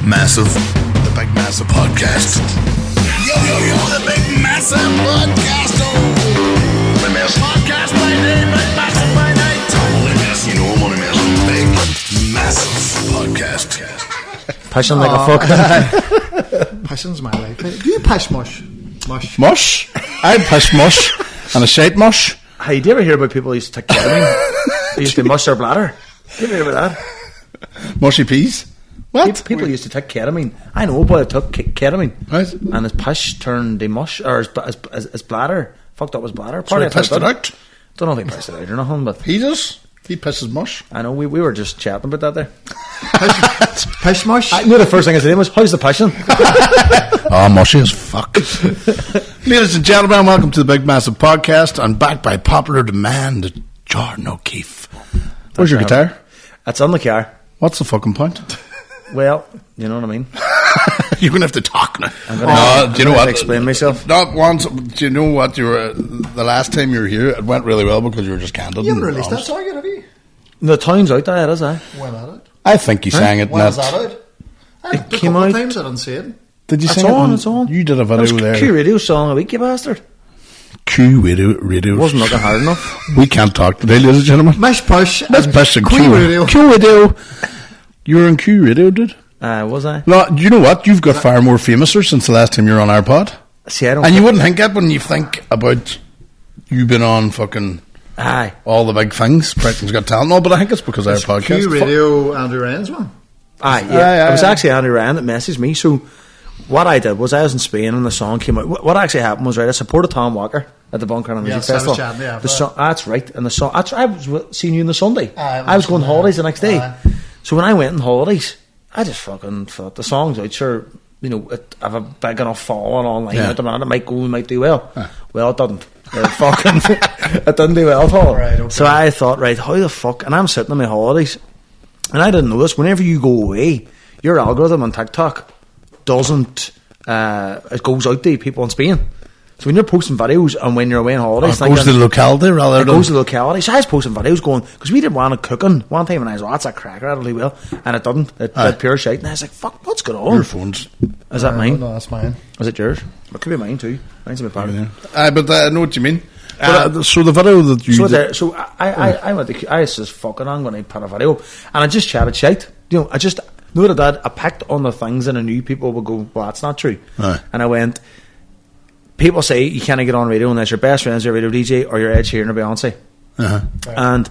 Massive. The Big Massive Podcast. Yo, the Big Massive Podcast. Oh, the Massive Podcast by day, Big Massive by night. Only Massive, you know I'm only Massive. Big Massive Podcast. Passion like a fuck. Passion's my life. Do you pash mush? Mush? I pash mush and a shite mush. Hey, do you ever hear about people who used to take ketamine? They used to mush their bladder. Do you ever hear about that? Mushy peas? What? People used to take ketamine. I know a boy that took ketamine. Right. And his pish turned the mush, or his bladder, fucked up his bladder. So he pissed it out? Don't know if he pissed it out or nothing, but... He does? He pisses mush? I know, we were just chatting about that there. Pish mush? I knew the first thing I said was, how's the passion? Oh, mushy as fuck. Ladies and gentlemen, welcome to the Big Massive Podcast. I'm backed by popular demand, Jordan O'Keefe. Where's your guitar? It's on the car. What's the fucking point? Well, you know what I mean? You're going to have to talk now. Do you know what? Explain myself. Not once. Do you know what? You were the last time you were here, it went really well because you were just candid. You haven't released that song yet, have you? The time's out there, is it? When that out? I think he sang it. When was that out? It came out. Times I didn't see it. Did you It's sing on, it? it's on. You did a video It was there. Q radio song a week, you bastard. Q radio. Wasn't looking hard enough. We can't talk today, ladies and gentlemen. Mish push. That's best in Q radio. Q radio. You were in Q radio, dude. Was I? No, do you know what? You've got far more famouser since the last time you were on our pod. See, I don't. And you wouldn't think that when you think about you been on fucking Aye. all the big things. Britain's Got Talent. No, but I think it's because our podcast. Q radio, Andrew Ryan's one. Aye, yeah. It was actually Andy Ryan that messaged me. So what I did was I was in Spain and the song came out. What actually happened was, right, I supported Tom Walker at the Bunker Music Festival. Chatting, yeah, the song, that's right. And the song, I was seeing you on the Sunday. I was going on holidays the next day. So when I went on holidays, I just fucking thought the song's out. Sure, you know, I have a big enough following online at the minute. It might go, it might do well. Well, it didn't. It didn't do well at all. Right, okay. So I thought, right, how the fuck? And I'm sitting on my holidays, and I didn't know this. Whenever you go away, your algorithm on TikTok doesn't. It goes out to people in Spain. So when you're posting videos and when you're away on holidays, it goes to the locality rather than... It goes to the locality. So I was posting videos going, because we did one of cooking one time and I was like, oh, that's a cracker, that'll do well. And it didn't. It did pure shite. And I was like, fuck, what's going on? Your phone's... Is that mine? No, that's mine. Was it yours? It could be mine too. Mine's in my pocket. but I know what you mean. But, so the video that you... So I went to... I was just fucking, I'm going to put a video. And I just chatted shite. You know, I just... Know that I picked on the things and I knew people would go, well, that's not true. And I went... People say you can't get on radio unless your best friend's your radio DJ or your Ed Sheeran or Beyonce. And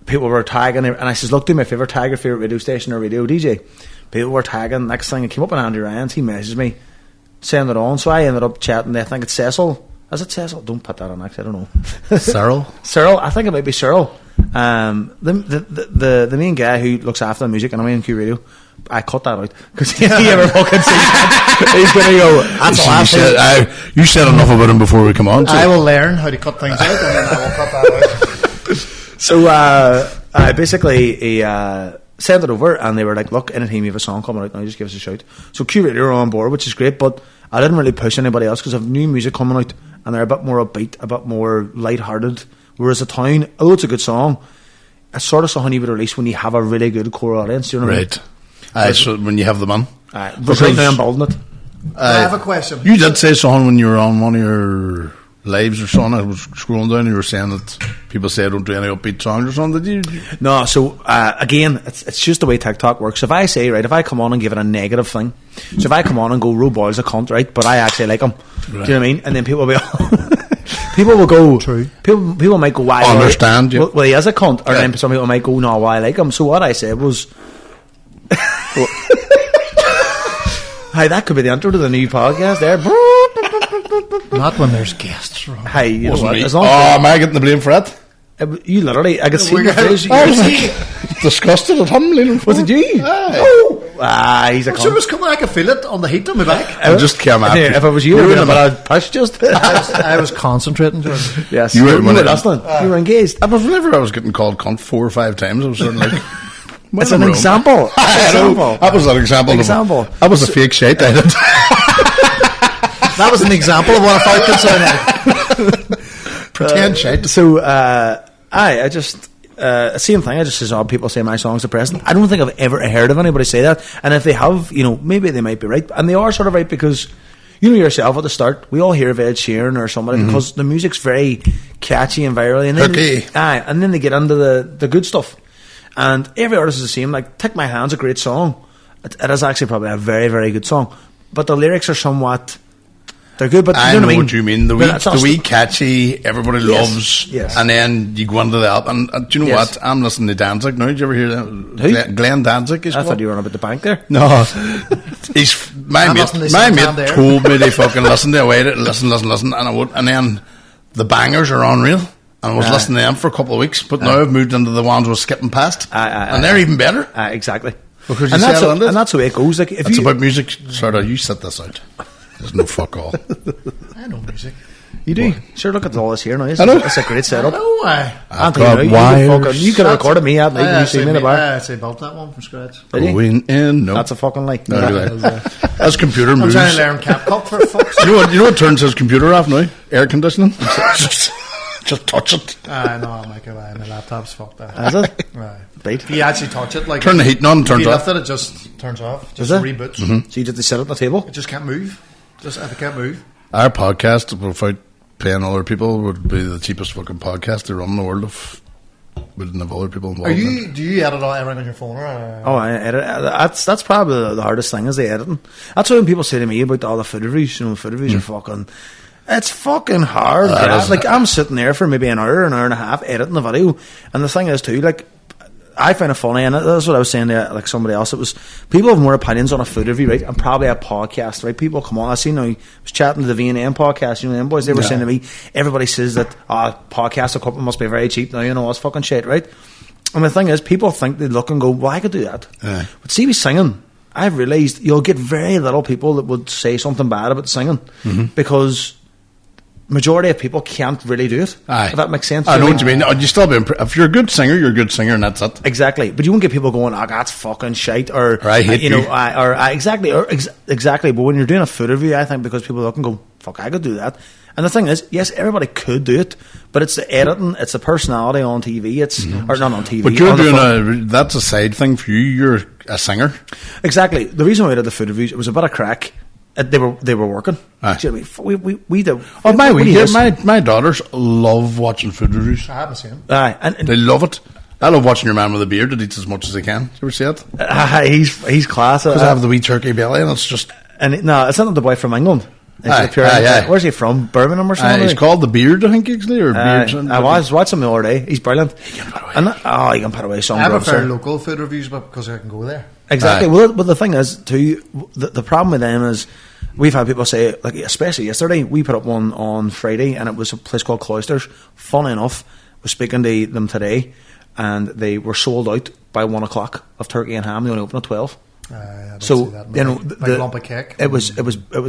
people were tagging, and I says, look, do my favourite, tag your favourite radio station or radio DJ. People were tagging. Next thing, it came up on Andy Ryan's. He messaged me, saying it on. So I ended up chatting. I think it's Cecil. Is it Cecil? Don't put that on, actually. I don't know. Cyril. I think it might be Cyril. The main guy who looks after the music, and I'm in Q Radio. I cut that out because he ever fucking sees that, he's gonna go. That's all you said enough about him before we come on. So. I will learn how to cut things out, and then I will cut that out. So I basically sent it over, and they were like, "Look, anytime you have a song coming out, now just give us a shout." So Q Radio are on board, which is great, but I didn't really push anybody else because I have new music coming out, and they're a bit more upbeat, a bit more light-hearted. Whereas The Town, although it's a good song, it's sort of something you would release when you have a really good core audience. You know what I mean? So when you have them on. But right now I'm building it. I have a question. You did say something when you were on one of your lives or something. I was scrolling down and you were saying that people say I don't do any upbeat songs or something. Did you? No, so again, it's just the way TikTok works. If I say, right, if I come on and give it a negative thing, so if I come on and go, Roe Boy's a cunt, right, but I actually like him. Right. Do you know what I mean? And then people will be... People will go. True. People might go, why? Understand you? Well, he is a cunt. Or then some people might go, no, why I like him. So what I said was... Hey, that could be the intro to the new podcast there. Not when there's guests, Ron. Hey, you know what? Am I getting the blame for it? You literally, I could see your face. I was like, disgusted at him leaning forward. Was it you? He's a cunt. Sure was coming. I could feel it on the heat on my back. I just came after. If it was you, I'd push just. I was concentrating. Yes, you were listening. You were engaged. Whenever I was getting called cunt 4 or 5 times, I was sort of like... It's an example. That was an example. That was a fake shite I did. That was an example of what a fart could sound like. Pretend shite. So, I just... same thing. I just says, people say my song's depressing. I don't think I've ever heard of anybody say that. And if they have, maybe they might be right. And they are sort of right because, yourself at the start, we all hear of Ed Sheeran or somebody because the music's very catchy and viral. And then, and then they get into the good stuff. And every artist is the same. Like, Take My Hand's a great song. It is actually probably a very, very good song. But the lyrics are somewhat... They're good, but I you know what you mean. The wee catchy, everybody loves, yes. And then you go into the album. And do you know what? I'm listening to Danzig now. Did you ever hear that? Who? Glenn Danzig is I thought you were on about the bank there. No. He's my mate told me they fucking listen to it. Listen, and then the bangers are unreal. And I was listening to them for a couple of weeks, but now I've moved into the ones we're skipping past, and they're even better. Exactly. Because and that's the way it goes. Like, it's about music. Sort of, you set this out. There's no fuck all. I know music. You do? What? Sure, look at all this here now. It's a great setup. No, you could have recorded me at night when you see me in the bar. I actually built that one from scratch. Going in, no. That's a fucking like. No, that's computer moves. I'm trying to learn CapCut for fuck's sake. You know what turns his computer off now? Air conditioning. Just touch it. I know, my laptop's fucked up. Is it? Right. Right. If you actually touch it, like... Turn the heat on, turns off. If you lift it, it just turns off. Just reboots. Mm-hmm. So you just sit at the table? It just can't move. If it can't move. Our podcast, without paying other people, would be the cheapest fucking podcast to run in the world if we didn't have other people involved. Do you edit everything on your phone? Or, I edit. That's probably the hardest thing is the editing. That's why when people say to me about all the food reviews, food reviews are fucking... It's fucking hard. Like, I'm sitting there for maybe an hour and a half editing the video. And the thing is, too, like, I find it funny, and that's what I was saying to like somebody else. It was people have more opinions on a food review, right? And probably a podcast, right? People come on. I seen I was chatting to the V&M podcast, them boys, they were saying to me, everybody says that podcast equipment must be very cheap now, all this fucking shit, right? And the thing is, people think they look and go, well, I could do that. But see me singing, I've realised you'll get very little people that would say something bad about singing because majority of people can't really do it. If that makes sense. I know what you mean. You still be if you're a good singer, you're a good singer, and that's it. Exactly. But you won't get people going, that's fucking shite, or I hate you. Exactly. But when you're doing a food review, I think because people look and go, fuck, I could do that. And the thing is, yes, everybody could do it, but it's the editing, it's the personality on TV, or not on TV. But you're doing that's a side thing for you. You're a singer. Exactly. The reason why I did the food reviews, it was a bit of crack. They were working. We did. Oh, my daughters love watching food reviews. I haven't seen them. And they love it. I love watching your man with a beard that eats as much as he can. Did you ever see it? He's class. Because I have the wee turkey belly, and it's just. And no, it's not the boy from England. Where's he from? Birmingham or something? He's called the Beard, I think, actually, or Beard. I was watching him the other day. He's brilliant. He can put away some. I prefer local food reviews, but because I can go there. Exactly. Well, but the thing is, too, the problem with them is we've had people say, like, especially yesterday, we put up one on Friday, and it was a place called Cloisters. Funny enough, I was speaking to them today, and they were sold out by 1 o'clock of turkey and ham. They only open at 12. So like lump of cake. It was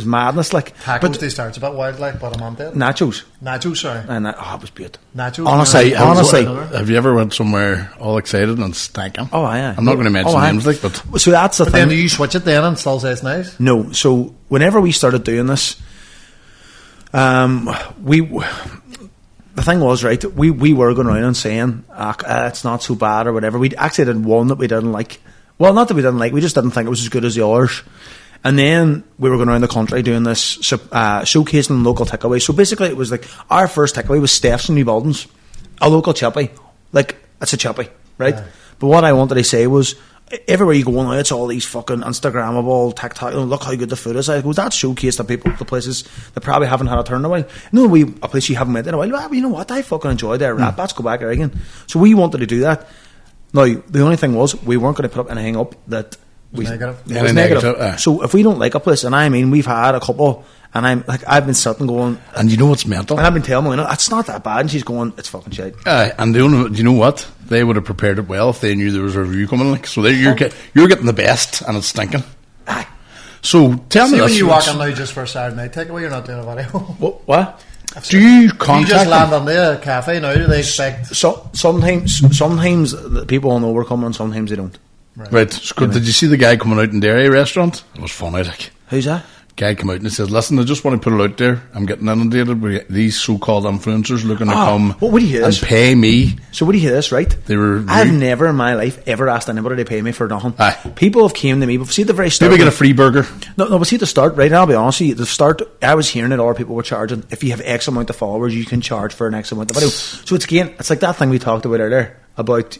madness. Like tacos, they start a bit wild, like, but I'm on it. Nachos, sorry. And it was beautiful. Nachos. Honestly, have you ever went somewhere all excited and stanking? Oh, yeah. I'm not going to mention names, like, but so that's the thing. Then do you switch it then and still say it's nice? No. So whenever we started doing this, the thing was, right, we were going around and saying it's not so bad or whatever. We actually did one that we didn't like. Well, not that we didn't like, we just didn't think it was as good as the others. And then we were going around the country doing this, showcasing local takeaways. So basically it was like, our first takeaway was Steph's in New Baldens, a local chippy. Like, it's a chippy, right? Yeah. But what I wanted to say was, everywhere you go now, it's all these fucking Instagrammable, TikTok, look how good the food is. I go, that showcase the people, the places that probably haven't had a turn in a while. No, a place you haven't met in a while. Well, you know what, I fucking enjoyed their rap. Let's go back there again. So we wanted to do that. Now, the only thing was, we weren't going to put up anything up that was negative. So if we don't like a place, and I mean, we've had a couple, and I've been sitting going, and you know what's mental? And I've been telling her, it's not that bad, and she's going, it's fucking shit. And you know what? They would have prepared it well if they knew there was a review coming. Like, so you're getting the best, and it's stinking. So tell me this. When you walk in now just for a Saturday night takeaway, you're not doing a video. What? Do you just land on the cafe now? Do they expect? Sometimes the people will know we're coming, and sometimes they don't. Right. So did you see the guy coming out in Derry restaurant? It was funny. Like, who's that? guy came out and he says, listen, I just want to put it out there. I'm getting inundated with these so-called influencers looking to come and pay me. So what do you hear this, right? I've never in my life ever asked anybody to pay me for nothing. People have came to me, but see at the very start. Maybe get a free burger. No, but see at the start, right? I'll be honest with you, at the start, I was hearing it, other people were charging. If you have X amount of followers, you can charge for an X amount of video. So it's like that thing we talked about earlier. About,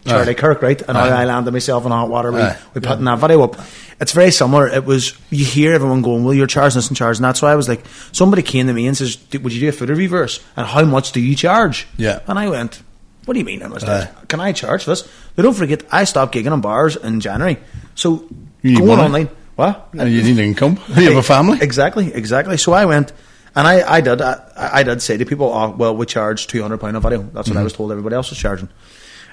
Charlie Kirk, right? And how I landed myself in hot water. We putting that video up. It's very similar. It was, you hear everyone going, well, you're charging this and charging that. So I was like, somebody came to me and says, would you do a food review verse? And how much do you charge? Yeah. And I went, what do you mean? Can I charge this? But don't forget, I stopped gigging in bars in January. So going online, what? You need income. You have a family. Exactly. So I went, and I did say to people, oh, well, we charge £200 a video. That's what I was told everybody else was charging.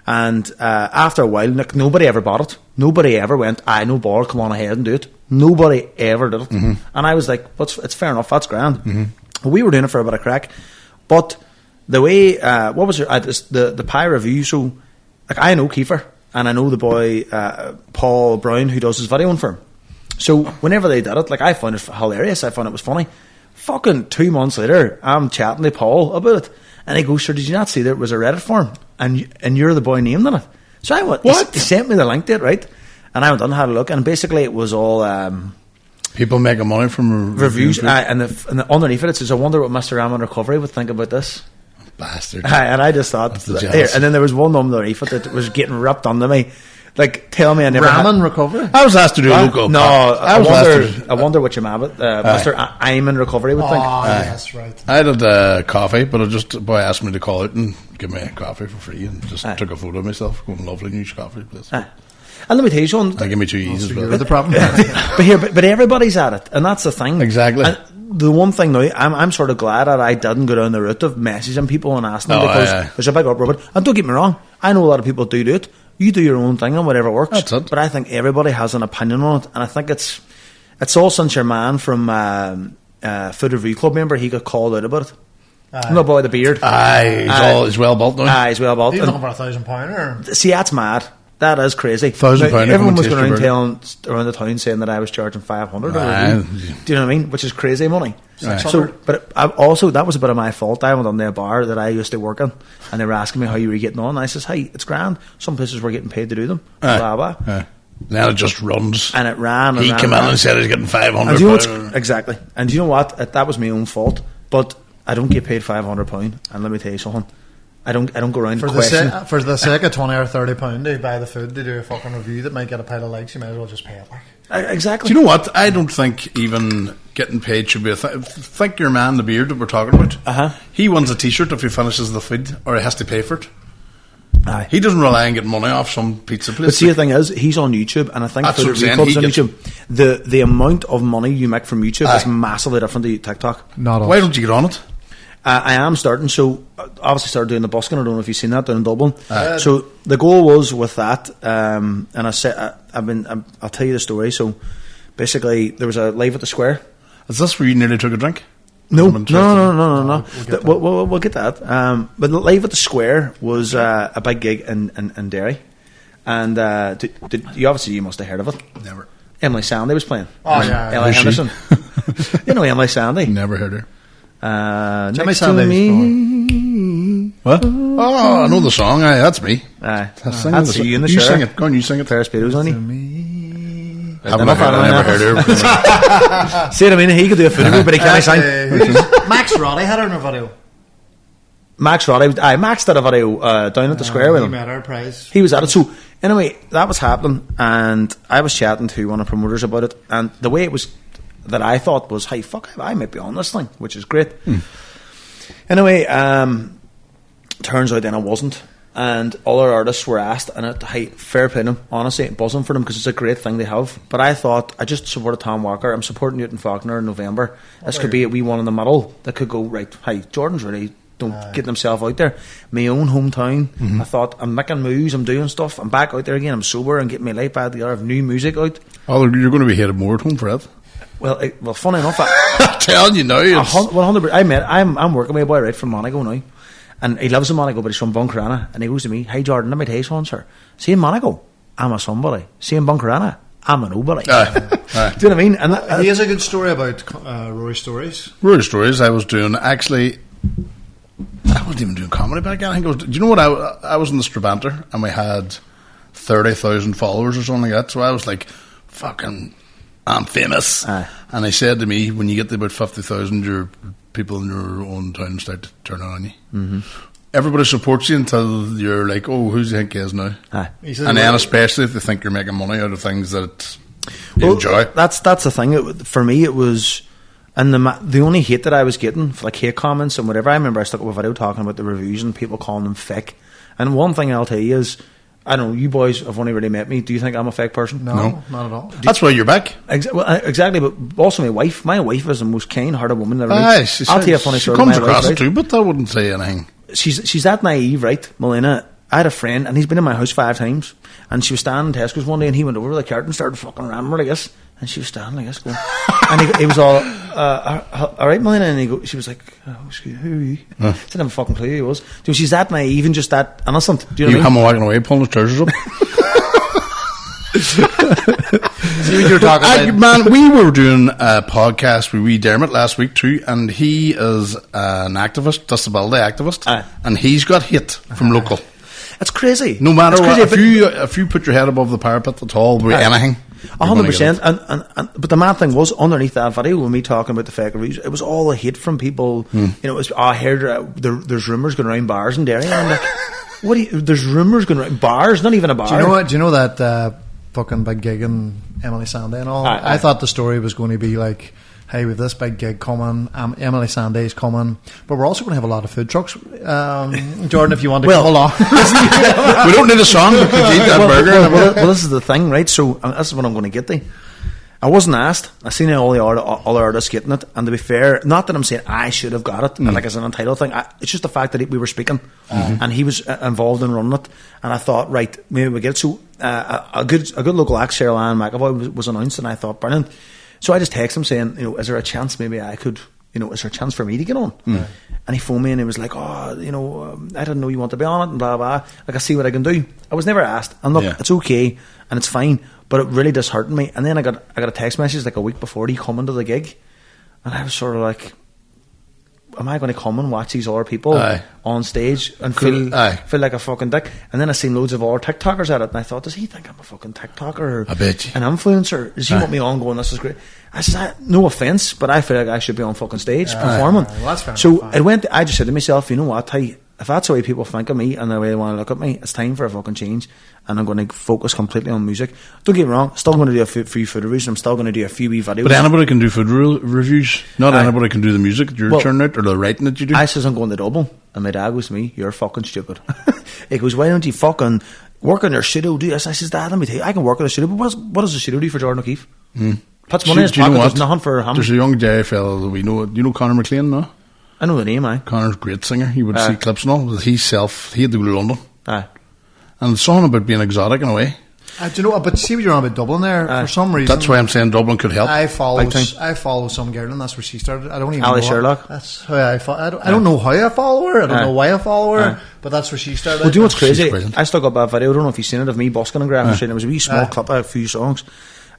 And after a while, nobody ever bought it. Nobody ever went, no bother, come on ahead and do it. Nobody ever did it. And I was like, it's fair enough, that's grand. We were doing it for a bit of crack. But the way, what was it? The pie review, so, like, I know Kiefer, and I know the boy, Paul Brown, who does his videoing for him. So whenever they did it, like, I found it hilarious, I found it was funny. Fucking 2 months later, I'm chatting to Paul about it. And he goes, sure, did you not see there was a Reddit forum? And you're the boy named in it. So I went, what? He sent me the link to it, right? And I went and had a look. And basically it was all... people making money from reviews. And underneath it says, I wonder what Mr. Ram in Recovery would think about this. Bastard. And I just thought... and then there was one underneath it that was getting ripped onto me. Like, tell me I never Ramen Recovery? I was asked to do a local... No, I wonder what your man, Mr. I'm in Recovery would think. Oh, yes, right. I did coffee, but a boy asked me to call out and give me a coffee for free and just took a photo of myself going, lovely new coffee place. And let me tell you something. They give me 2 E's as well. The problem. but everybody's at it, and that's the thing. Exactly. And the one thing now, I'm sort of glad that I didn't go down the route of messaging people and asking them because there's a big uproar. And don't get me wrong, I know a lot of people do it. You do your own thing and whatever works. That's it. But I think everybody has an opinion on it, and I think it's all since your man from Food Review Club, remember, he got called out about it. No boy, the beard. He's well built now. He's well built. He's looking for £1,000. See, that's mad. That is crazy. £1,000. Everyone was going around telling around the town saying that I was charging 500. Do you know what I mean? Which is crazy money. So, but also that was a bit of my fault. I went on to a bar that I used to work in, and they were asking me how you were getting on. And I says, "Hey, it's grand. Some places were getting paid to do them." Blah blah. Now it just runs. And it ran. He came in and said he's getting 500. And you know exactly. And do you know what? That was my own fault. But I don't get paid £500. And let me tell you something. I don't go around for the sake of £20 or £30 to buy the food to do a fucking review that might get a pile of likes. You might as well just pay it back. Exactly. Do you know what? I don't think even getting paid should be a thing. Think your man, the beard that we're talking about. He wins a T-shirt if he finishes the feed, or he has to pay for it. He doesn't rely on getting money off some pizza place. But see, the thing is, he's on YouTube, and I think that's for the clubs on YouTube, the amount of money you make from YouTube is massively different to TikTok. Why don't you get on it? I am starting, so obviously started doing the busking. I don't know if you've seen that down in Dublin. So the goal was with that, and I said, I'll tell you the story. So basically, there was a live at the square. Is this where you nearly took a drink? No. We'll get that. But the live at the square was a big gig in Derry, and you must have heard of it. Never. Emily Sandy was playing. Oh yeah, Ellie Henderson. You know Emily Sandy? Never heard her. Next to me. What? Oh, I know the song. That's me. That's you in the show. You show. sing it. Go on, you sing it. Ferris Bueller's on you. I never heard her. See what I mean? He could do a food review, but he can't sing. Max Roddy had her in a video. Max Roddy, Max did a video down at the square with him. He met our prize. He was at it. So anyway, that was happening, and I was chatting to one of the promoters about it, and the way it was that I thought was, hey, fuck, I might be on this thing, which is great. Anyway, turns out then I wasn't, and other artists were asked, and hey, fair play to them, honestly, buzzing for them, because it's a great thing they have. But I thought, I just supported Tom Walker, I'm supporting Newton Faulkner in November. This could be a wee one in the middle that could go, right, hey, Jordan's really don't get himself out there. My own hometown, I thought, I'm making moves, I'm doing stuff, I'm back out there again, I'm sober, and getting my life back together, I have new music out. Oh, you're going to be headed more at home for it. Well, funny enough, I'm telling you now, 100%. I'm working with a boy right from Monaco now, and he lives in Monaco, but he's from Buncrana, and he goes to me, "Hey Jordan, let me tell you something, sir. See in Monaco, I'm a somebody. See in Buncrana, I'm a nobody." Do you know what I mean? And he has a good story about Rory Stories. Rory Stories. I was doing actually. I wasn't even doing comedy back then. I think it was. Do you know what? I was in the Strabanter and we had 30,000 followers or something like that. So I was like, fucking, I'm famous. And he said to me, when you get to about 50,000, your people in your own town start to turn on you. Mm-hmm. Everybody supports you until you're like, oh, who do you think he is now? And then especially if they think you're making money out of things that you enjoy. That's the thing. For me, it was... And the only hate that I was getting, like hate comments and whatever, I remember I stuck up a video talking about the reviews and people calling them fake. And one thing I'll tell you is, I don't know, you boys have only really met me. Do you think I'm a fake person? No, not at all. That's why you're back. Exactly, but also my wife. My wife is the most kind-hearted woman I've ever met. I'll tell you a funny story. She comes across it too, but I wouldn't say anything. She's that naive, right, Melina? I had a friend, and he's been in my house 5 times, and she was standing in Tesco's one day, and he went over to the curtain and started fucking around her like this. And she was standing like this, going, and he was all right, Melina. And she was like, oh, excuse, who are you? I didn't have a fucking clue who he was. So she's that naive and just that innocent. Do you know what I mean? Come walking away, pulling his trousers up. See what you're talking about. Man, we were doing a podcast with Wee Dermot last week too, and he is an activist, disability activist, and he's got hit from local. It's crazy. No matter what, if you put your head above the parapet at all with anything. 100%. But the mad thing was, underneath that video, when we talking about the fake reviews, it was all the hate from people. You know, it was, I heard there's rumours going around bars in Derry. And I'm like, there's rumours going around bars, not even a bar. Do you know what? Do you know that fucking big gig in Emily Sandé and all? I thought the story was going to be like, hey, with this big gig coming, Emily Sandé's coming, but we're also going to have a lot of food trucks. Jordan, if you want to come along. We don't need a song, we could eat that burger. Well, this is the thing, right? So, this is what I'm going to get to. I wasn't asked. I seen all the other artists getting it, and to be fair, not that I'm saying I should have got it, like as an entitled thing. It's just the fact that we were speaking, and he was involved in running it, and I thought, right, maybe we get it. So, a good local act, Cheryl Ann McAvoy, was announced, and I thought, brilliant. So I just texted him saying, you know, is there a chance maybe I could, you know, is there a chance for me to get on? And he phoned me and he was like, oh, you know, I didn't know you want to be on it and blah, blah. Like, I see what I can do. I was never asked. And look, it's okay and it's fine, but it really disheartened me. And then I got a text message like a week before, do you come into the gig? And I was sort of like, am I going to come and watch these other people on stage and feel like a fucking dick? And then I seen loads of other TikTokers at it, and I thought, does he think I'm a fucking TikToker or I bet you. an influencer? Does he want me on going, this is great? I said, no offence, but I feel like I should be on fucking stage performing. Well, that's fair so I just said to myself, you know what, if that's the way people think of me and the way they want to look at me, it's time for a fucking change, and I'm going to focus completely on music. Don't get me wrong, still going to do a few food reviews, and I'm still going to do a few wee videos. But anybody can do food reviews. Not anybody can do the music that you're churning out or the writing that you do. I says I'm going to Dublin, and my dad goes to me, you're fucking stupid. He goes, why don't you fucking work on your studio, do this? I says, Dad, let me tell you, I can work on the studio, but what does the studio do for Jordan O'Keefe? Puts money in his pocket, does nothing for him. There's a young Jerry fella that we know. You know Conor McLean, no? I know the name, Conor's a great singer. You would see clips and all. He had to go to London. And it's something about being exotic in a way. Do you know what? But see what you're on about Dublin there. For some reason, that's why I'm saying Dublin could help. I follow some girl, and that's where she started. I don't even Ali know Sherlock. That's how I don't know how I follow her. I don't know why I follow her. But that's where she started. Well, do you know what's crazy? I stuck up a video. I don't know if you've seen it of me busking and grabbing shit. It was a wee small clip of a few songs.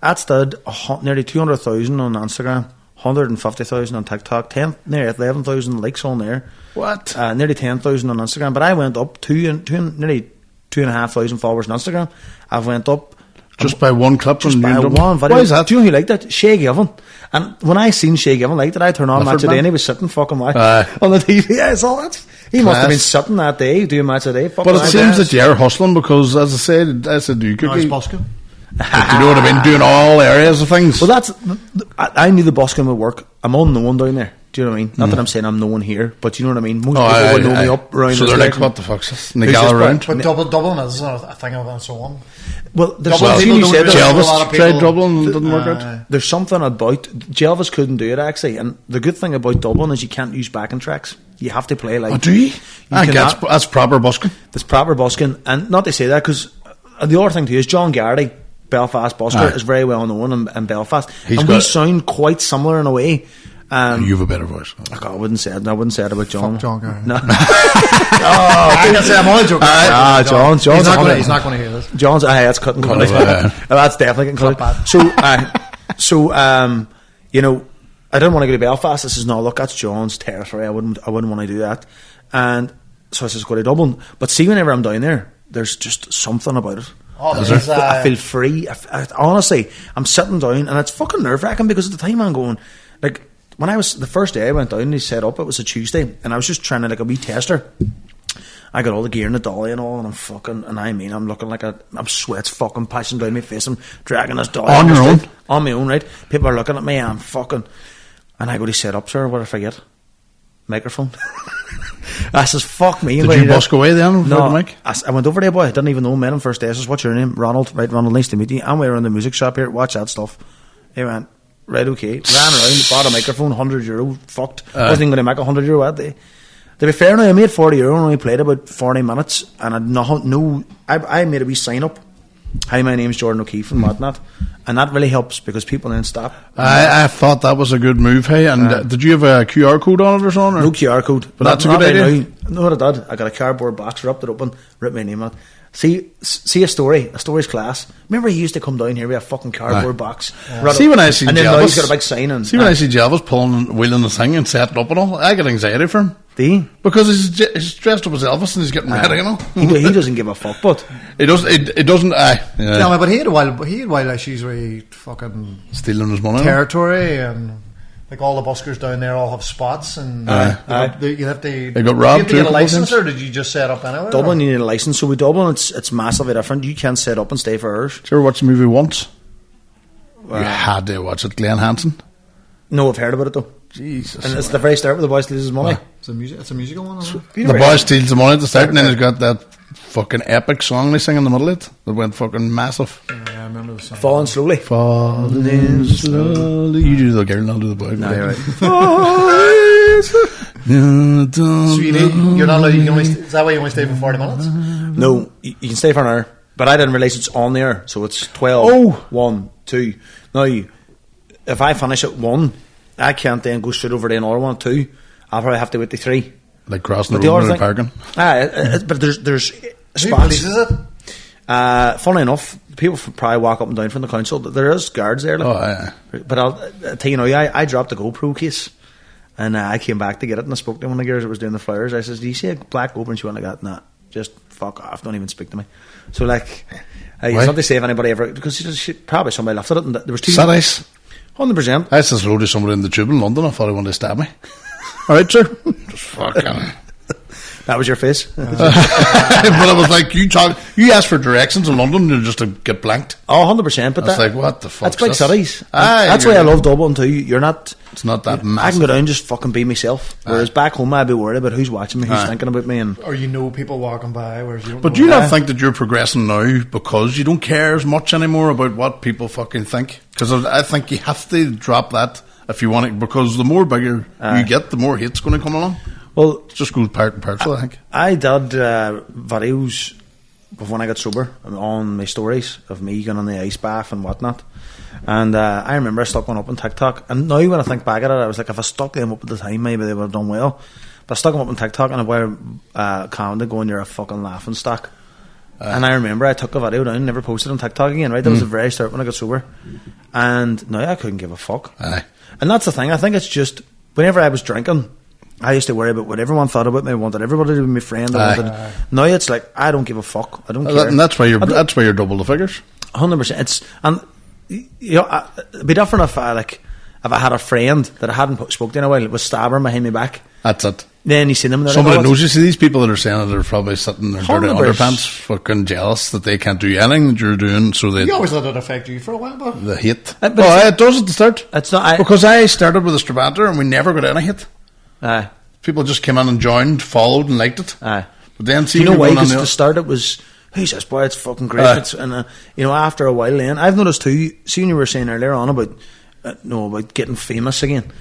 That's did nearly 200,000 on Instagram, 150,000 on TikTok, nearly 11,000 likes on there. What? Nearly 10,000 on Instagram. But I went up nearly 2,500 followers on Instagram. I went up just by one clip, just by one video. Why is that? Do you know who liked that? Shay Given. And when I seen Shay Given liked it, I turned on Match of the Day, and he was sitting fucking on the TV. Yeah, it's all that. He must have been sitting that day doing Match of the Day. But it seems that you're hustling because, as I said, you could be busking. Do you know what I mean? Doing all areas of things. Well, I knew the busking would work. I'm on the one down there. Do you know what I mean? Not that I'm saying I'm no one here, but you know what I mean? Most people would know me up around. So they're like, what the fuck's this? And they gather around. But Dublin is a thing of its own. Well, there's something you said. Jelvis tried Dublin and it didn't work out. There's something about Jelvis couldn't do it actually, and the good thing about Dublin is you can't use backing tracks. You have to play like. Oh, do you? That's proper busking. That's proper busking, and not to say that because the other thing too is John Garrity, Belfast busker, is very well known in Belfast, and we sound quite similar in a way. You have a better voice. I wouldn't say it. I wouldn't say it about John. Fuck John Garrity. No. I can say I'm only joking. John's he's not going to hear this. John's. That's cutting. That's definitely getting cut. So So, you know, I didn't want to go to Belfast. I says, no, look, that's John's territory. I wouldn't want to do that. And so I says, go to Dublin. But see, whenever I'm down there, there's just something about it. I feel free. Honestly, I'm sitting down and it's fucking nerve-wracking because at the time I'm going, like, when the first day I went down and he set up, it was a Tuesday, and I was just trying to, like, a wee tester. I got all the gear in the dolly and all, and I'm looking like I'm sweat's fucking passing down my face. I'm dragging this dolly. On your own? On my own, right? People are looking at me, and I'm fucking, and I go to set up, sir, what if I get? Microphone. I says, fuck me. Did you busk away then? No, I went over there, boy. I didn't even know him. Met him first day. I says, what's your name? Ronald. Right, Ronald, nice to meet you. I'm wearing the music shop here. Watch that stuff. He went, right, okay. Ran around, bought a microphone, €100. Fucked. Wasn't even going to make €100 that day. To be fair now, I made €40 and only played about 40 minutes. And I made a wee sign up. Hi, my name's Jordan O'Keefe and whatnot. And that really helps because people then stop. I thought that was a good move, hey. And did you have a QR code on it or something? Or? No QR code. But that's a good idea. No, what I did, I got a cardboard box, ripped it open, ripped my name out. See a story. A story's class. Remember he used to come down here with a fucking cardboard box. Yeah. See when I see and Jelvis, then now he's got a big sign on. See when I see Jelvis wheeling the thing and setting up and all, I get anxiety for him. Do you? Because he's dressed up as Elvis and he's getting ready and all. He doesn't give a fuck, but it doesn't. Yeah, but he had while she's really fucking stealing his money territory and. Like all the buskers down there all have spots, and you have to. They got robbed. Did you get a license, or did you just set up anywhere? Dublin, you need a license. So with Dublin, it's massively different. You can't set up and stay for hours. Did you ever watch the movie once? You had to watch it. Glenn Hansen. No, I've heard about it though. Jesus, and it's the very start where the boy steals his money. It's a musical one. Isn't it? The boy steals the money at the start, and then he's got that fucking epic song they sing in the middle of it that went fucking massive. Yeah, I remember the song. Falling slowly. Falling slowly. You do the girl, and I'll do the boy. No, you're right. So you're not allowed. Is that why you only stay for 40 minutes? No, you can stay for an hour. But I didn't realise it's on there, so it's 12, 1, 2. Now, if I finish at 1, I can't then go straight over to another one at 2. I'll probably have to wait to 3. Like crossing the road and parking. But there's spots. Who polices it? Funnily enough, people probably walk up and down from the council. There is guards there. Like, but I'll tell you now, I dropped the GoPro case, and I came back to get it, and I spoke to one of the girls that was doing the flyers. I says, "Do you see a black GoPro?" And she went like that. Nah, just fuck off. Don't even speak to me. So like, it's not to say if anybody ever, because probably somebody left it, and there was 2. 100%. I said hello to somebody in the tube in London. I thought he wanted to stab me. All right, sir. Just fucking. That was your face. But I was like, you asked for directions in London and just to get blanked. Oh, 100%. But that's like, what the fuck? That's big cities. That's why I love Dublin too. You're not. It's not that massive. I can go down and just fucking be myself. Whereas back home, I'd be worried about who's watching me, who's thinking about me, or people walking by. Whereas you don't. But do you not think that you're progressing now because you don't care as much anymore about what people fucking think? Because I think you have to drop that if you want it. Because the more bigger you get, the more hate's going to come along. Well, it just goes part and parcel, I think. I did videos of when I got sober on my stories of me going on the ice bath and whatnot. And I remember I stuck one up on TikTok. And now when I think back at it, I was like, if I stuck them up at the time, maybe they would have done well. But I stuck them up on TikTok and I were commented going, "You're a fucking laughing stock." And I remember I took a video down and never posted on TikTok again, right? That was the very start when I got sober. And now I couldn't give a fuck. And that's the thing. I think it's just, whenever I was drinking, I used to worry about what everyone thought about me. I wanted everybody to be my friend. Now it's like, I don't give a fuck. I don't care. And that's why you're double the figures. 100%. It'd be different if I had a friend that I hadn't spoken to in a while, was stabbing behind my back. That's it. Then you see them. Somebody knows you. See these people that are saying that they're probably sitting in their dirty underpants, fucking jealous that they can't do anything that you're doing. So you always let it affect you for a while, but the hate. It does at the start. It's not because I started with a Stravator and we never got any hit. People just came in and joined, followed, and liked it. But then, see, you know why? Because at the start it was, who's this boy? It's fucking great. And after a while, then I've noticed too. See, when you were saying earlier on about getting famous again.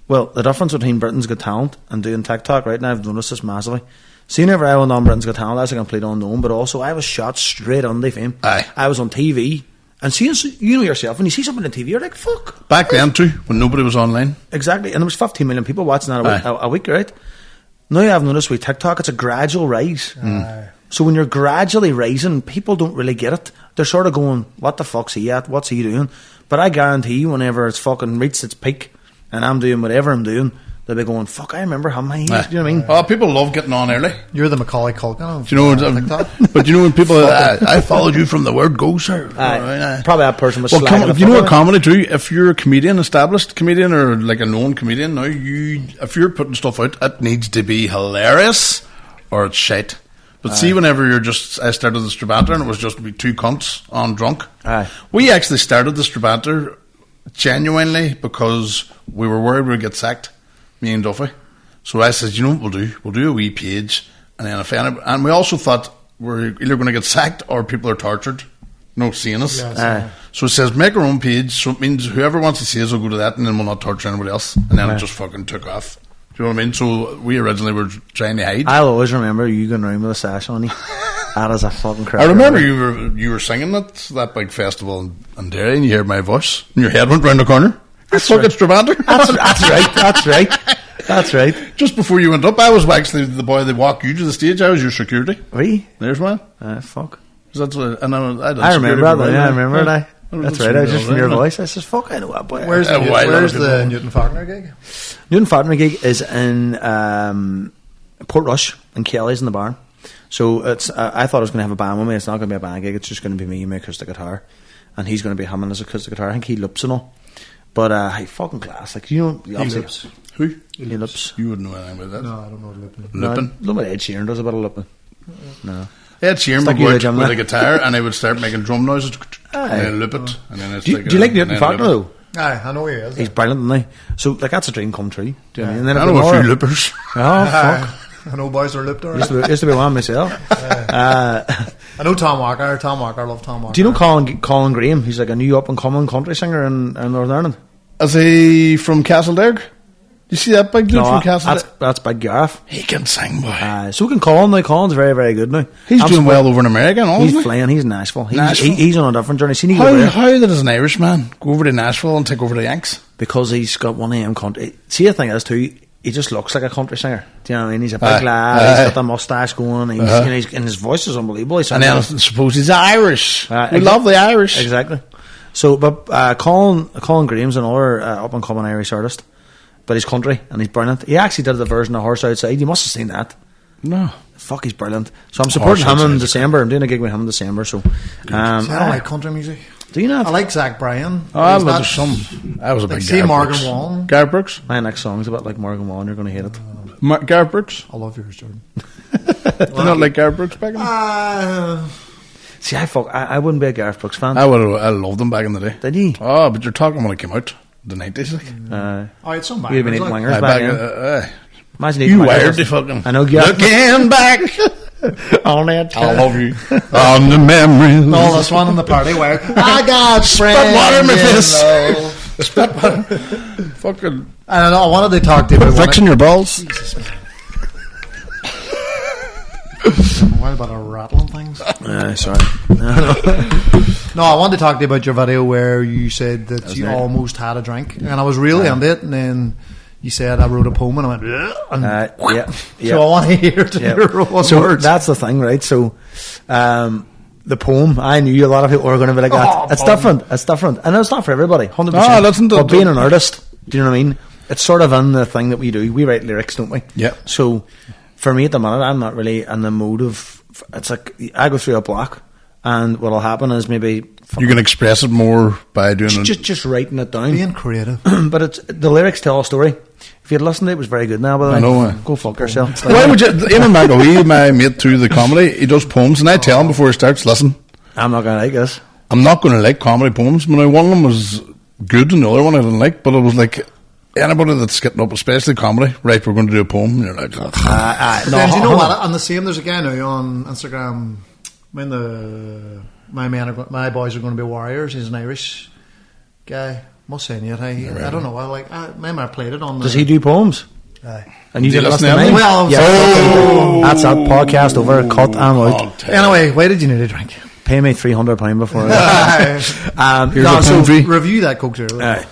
Well, the difference between Britain's Got Talent and doing TikTok, right now, I've noticed this massively. See, whenever I went on Britain's Got Talent, I was a complete unknown, but also I was shot straight on the fame. I was on TV. And seeing, you know yourself, when you see something on TV, you're like, fuck. Back then too, when nobody was online. Exactly, and there was 15 million people watching that a week, right? Now I've noticed with TikTok, it's a gradual rise. So when you're gradually rising, people don't really get it. They're sort of going, what the fuck's he at? What's he doing? But I guarantee you, whenever it's fucking reached its peak and I'm doing whatever I'm doing, they'll be going, fuck, I remember him. Do you know what I mean? Oh, people love getting on early. You're the Macaulay Culkin of do you know but you know when people, I followed you from the word go, sir. Probably that person was you know what comedy too? If you're a comedian, established comedian, or like a known comedian, now if you're putting stuff out, it needs to be hilarious or it's shite. But see, whenever I started the Strabanter and it was just to be two cunts on drunk. We actually started the Strabanter genuinely because we were worried we would get sacked, me and Duffy. So I said, you know what we'll do? We'll do a wee page, and then and we also thought we're either going to get sacked or people are tortured, seeing us. So it says make our own page, so it means whoever wants to see us will go to that, and then we'll not torture anybody else. And then it just fucking took off. Do you know what I mean? So we originally were trying to hide. I'll always remember you going around with a sash on you. That is a fucking crap. I remember you were singing at that big festival in Derry, and you heard my voice, and your head went round the corner. That's fucking Strabanter. That's right. Just before you went up, I was actually the boy that walked you to the stage. I was your security. Really? There's one. Fuck. That's what, and I remember that. I remember that. That's right. I just from your voice. I said, "Fuck, I know that boy." Where's the Newton Faulkner gig? Newton Faulkner gig is in Portrush, and Kelly's in the barn. So it's. I thought I was going to have a band with me. It's not going to be a band gig. It's just going to be me and my acoustic guitar, and he's going to be humming his acoustic guitar. I think he loops and all. But he fucking class. Like he loops. Who? He loops. You wouldn't know anything about that. No, I don't know looping. Looping. No, but Ed Sheeran does a bit of looping. No. Ed Sheeran would go out with a guitar and he would start making drum noises and then loop it. And then do you like Newton Faulkner though? Aye, I know he is. He's brilliant, isn't he? So like that's a dream come true. Do you know what I mean? And then I know a few loopers. Oh fuck. I know boys are looped already. Used to be one myself. I know Tom Walker. Tom Walker, I love Tom Walker. Do you know Colin Graham? He's like a new up and coming country singer in Northern Ireland. Is he from Castleberg? You see that big dude from Castleberg? That's Big Gareth. He can sing, boy. So can Colin now. Colin's very, very good now. He's doing well over in America, isn't he? He's flying. He's in Nashville. He's on a different journey. How does an Irishman go over to Nashville and take over the Yanks? Because he's got one of them country. See, the thing is too, he just looks like a country singer. Do you know what I mean? He's a big lad. He's got the mustache going. And his voice is unbelievable. And then I suppose he's Irish. We love the Irish. Exactly. So, but Colin Graham's another up and coming Irish artist. But he's country and he's brilliant. He actually did the version of Horse Outside. You must have seen that. No. Fuck, he's brilliant. So I'm supporting him in December. I'm doing a gig with him in December. So I don't like country music. Do you not? I like Zach Bryan. I love some. I was a big Gareth Morgan Wallen. Gareth Brooks. My next song's about like Morgan Wallen. You're going to hate it. Gareth Brooks. I love yours, Jordan. Do you not like Gareth Brooks back in the day? See, I wouldn't be a Gareth Brooks fan. I loved him back in the day. Did you? Oh, but you're talking when it came out. The 90s, like. It's some you'd have been 8 wingers back then. Imagine you wired the fucking. I know. Looking back on that I love you. On the memories. No, this one in the party where I got spit water in my face. Spit water. Fucking. I don't know. I wanted to talk to you about fixing your balls. Jesus, man. What about rattling things? Sorry. No, I wanted to talk to you about your video where you said that you almost had a drink, and I was really into it, and then you said I wrote a poem, and I went, yeah. So I want to hear your words. That's the thing, right? So, the poem, I knew a lot of people were going to be like that. It's different, and it's not for everybody. 100%. But being an artist, do you know what I mean? It's sort of in the thing that we do. We write lyrics, don't we? Yeah. So, for me at the minute, I'm not really in the mode of. It's like I go through a block, and what'll happen is maybe you can express it more by doing just writing it down, being creative. But the lyrics tell a story. If you'd listened to it, it was very good. Now, by the way, I know. Go fuck yourself. Why would you? Eamon McAwee, my mate through the comedy, he does poems, and I tell him before he starts, listen, I'm not going to like this. I'm not going to like comedy poems. One of them was good, and the other one I didn't like, but it was like. Anybody that's getting up, especially comedy, right, we're going to do a poem, and you're like, no, do you know what? On the same, there's a guy now on Instagram, when my boys are going to be warriors, he's an Irish guy, must say it, I don't know, I played it on the... Does he do poems? Aye. And you did listen to me? Well, that's that podcast over, cut and out. Anyway, why did you need a drink? Pay me £300 before so review that Coke Zero.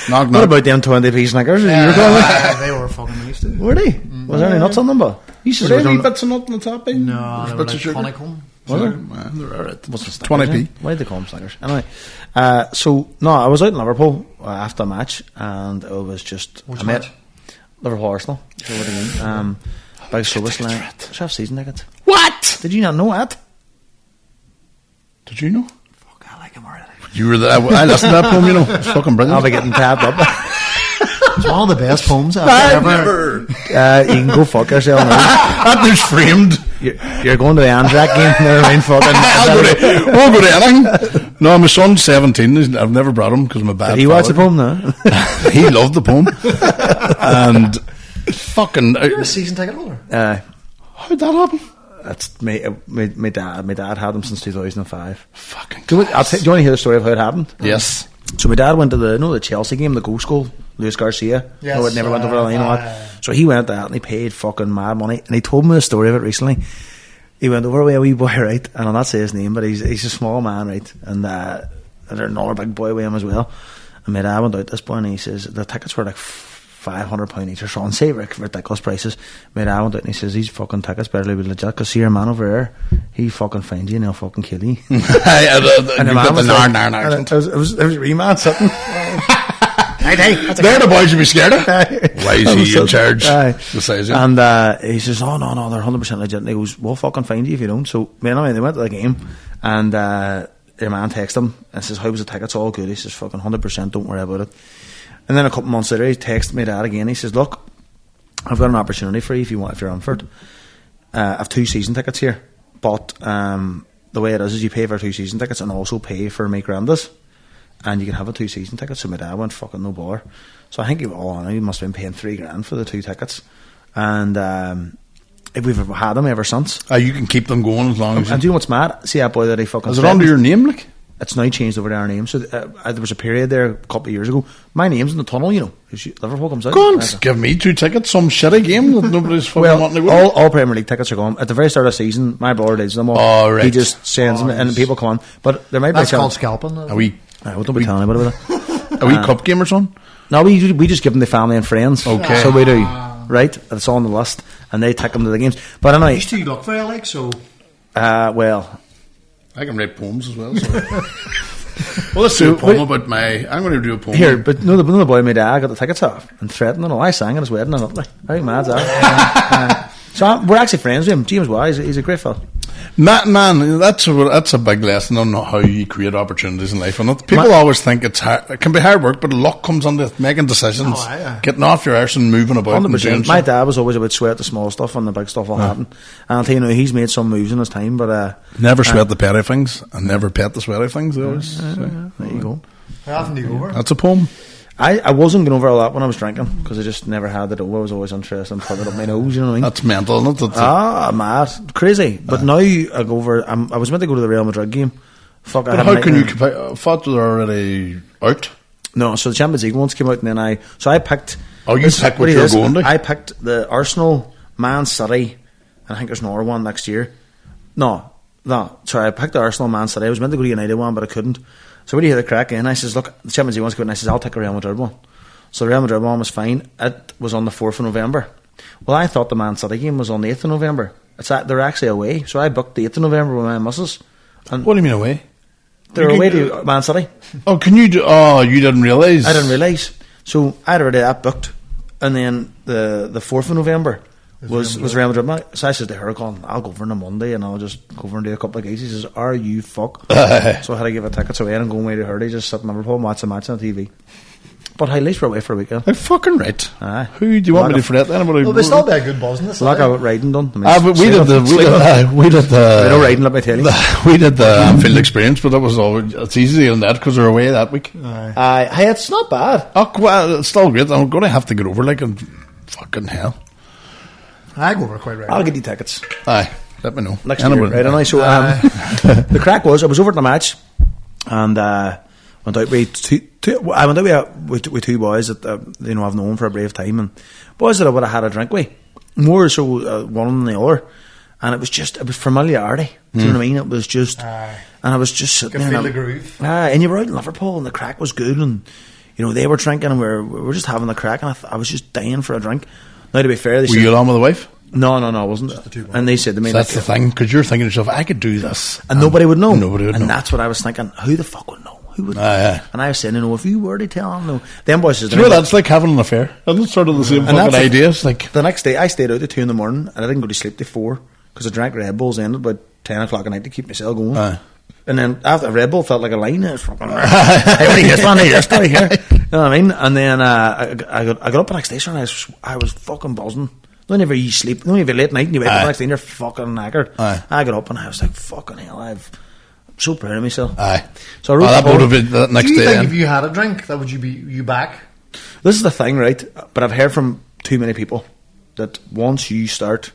What about them 20p Snickers? They were fucking nice too. Were they? Was there any nuts on them? But used to were there any bits of nut on the top? No, they were like honeycomb. They're alright. What's the 20p. Why did they call them Snickers? Anyway, so no, I was out in Liverpool after a match, and it was just Which I met match? Liverpool Arsenal. So what again? Big service line. Have season tickets. What? Did you not know that? Did you know? Fuck, I like him already. You were there. I listened to that poem, you know. It's fucking brilliant. I'll be getting tabbed up. It's one of the best poems I've ever. You can go fuck yourself now. That is framed. You're going to the Anzac game. Never mind fucking. We'll go to anything. No, my son's 17. I've never brought him because I'm a bad Did he watch the poem now? He loved the poem. And fucking... You're a season ticket holder. How'd that happen? That's my dad. My dad had them since 2005. Fucking do you want to hear the story of how it happened? Yes. So my dad went to the Chelsea game, the Ghost Goal, Luis Garcia. Yes. No, it never went over the line. So he went to that and he paid fucking mad money. And he told me the story of it recently. He went over with a wee boy, right? And I'll not say his name, but he's a small man, right? And there's another big boy with him as well. And my dad went out this boy and he says the tickets were like £500 each or so, and say ridiculous prices. My dad went out and he says these fucking tickets better be legit because see your man over there, he fucking finds you and he'll fucking kill you. And the man was like, it was a wee man sitting. Hey, they're the boys you be scared of. Why is he in charge? And he says, oh no, they're 100% legit. And he goes, we'll fucking find you if you don't. So anyway, they went to the game and your man texted him and says, how was the tickets? All good. He says, fucking 100%, don't worry about it. And then a couple months later, he texted my dad again. He says, look, I've got an opportunity for you if you're on for it. I have 2 season tickets here, but the way it is you pay for 2 season tickets and also pay for my grandas, and you can have a 2 season tickets. So my dad went, fucking no bother. So I think he must have been paying $3,000 for the 2 tickets, and we've had them ever since. You can keep them going as long as. And do you know what's mad? See that boy that he fucking. Is it under your name, like? It's now changed over to our name. So there was a period there a couple of years ago. My name's in the tunnel, you know. Liverpool comes out. Go on, give me 2 tickets. Some shitty game that nobody's fucking wanting to go. All Premier League tickets are gone. At the very start of the season, my brother leads them all. Oh, right. He just sends them and people come on. But there might be. That's called scalping. Are we? Don't be telling anybody about that. Are we cup game or something? No, we just give them the family and friends. Okay. So we do. Right? It's on the list. And they take them to the games. But anyway. These 2 look very like, so. Well. I can write poems as well, so. Well, let's do a poem about I'm going to do a poem. Here, but no, the boy made I got the tickets off and threatened them. I sang at his wedding and all. How mad's that? So we're actually friends with him. James Wise, he's a great fella. Man, that's a big lesson on how you create opportunities in life. And people always think it's hard. It can be hard work, but luck comes into making decisions, getting off your arse and moving about. And my dad was always about sweat the small stuff and the big stuff will happen. And I'll tell you now, he's made some moves in his time, but never sweat the petty things and never pet the sweaty things. They always there you go. How often do you go over? That's a poem. I wasn't going over a lot when I was drinking because I just never had it. I was always interested in putting it up my nose, you know what I mean? That's mental, isn't it? Mad. Crazy. But now I go over. I was meant to go to the Real Madrid game. But how can you compare? I thought they were already out. No, so the Champions League ones came out and then I picked. Oh, you picked what you're going to? I picked the Arsenal, Man City, and I think there's another one next year. No. Sorry, I picked the Arsenal, Man City. I was meant to go to United one, but I couldn't. So when you hear the crack in, I says, look, the Champions League one's coming. I says, I'll take a Real Madrid one. So the Real Madrid one was fine. It was on the 4th of November. Well, I thought the Man City game was on the 8th of November. They're actually away. So I booked the 8th of November with my missus. And what do you mean away? They're away to Man City. Oh, can you do... Oh, you didn't realise? I didn't realise. So I had already that booked. And then the 4th of November was Real Madrid. So I said to her, I'll go over on a Monday and I'll just go over and do a couple of gigs. He says, are you fuck? So I had to give her tickets away and go away to her. They just sit in Liverpool and watch the match on TV. But at least we're away for a weekend. I'm fucking right. Who do you want me to forget? Well, they still be a good business. Like I got riding done. We did the no riding, let me tell you. We did the Anfield experience, but it's easy on that because we're away that week. It's not bad. Oh, well, it's still great. I'm going to have to get over and fucking hell. I go over quite right. I'll get you tickets. Let me know. Next year, right? And so the crack was, I was over at the match and went out with with 2 boys that I've known for a brave time, and boys that I would have had a drink with, more so one than the other, and it was familiarity. Do you know what I mean? It was just, and I was just sitting there. Feel the groove. And you were out in Liverpool, and the crack was good, and they were drinking, and we were just having the crack, and I was just dying for a drink. Now, to be fair, were you along with the wife? No, it wasn't. And they said to me, so that's the thing, because you're thinking to yourself, I could do this, and nobody would know. And that's what I was thinking. Who the fuck would know? Who would know? And I was saying, if you were to tell them, them boys says, that's like having an affair. That's sort of the same fucking idea. It's like the next day, I stayed out at 2 a.m, and I didn't go to sleep till 4 because I drank Red Bulls ended about 10 o'clock at night to keep myself going. And then after Red Bull felt like a line. I was fucking. Hey, what are you story here? You know what I mean? And then I got up the next day, and I was fucking buzzing. Whenever you sleep, whenever late night and you wake up the next day and you're fucking knackered. I got up and I was like, fucking hell, I'm so proud of myself. So I wrote that would have been the next day. Do you think if you had a drink, that would you back? This is the thing, right? But I've heard from too many people that once you start,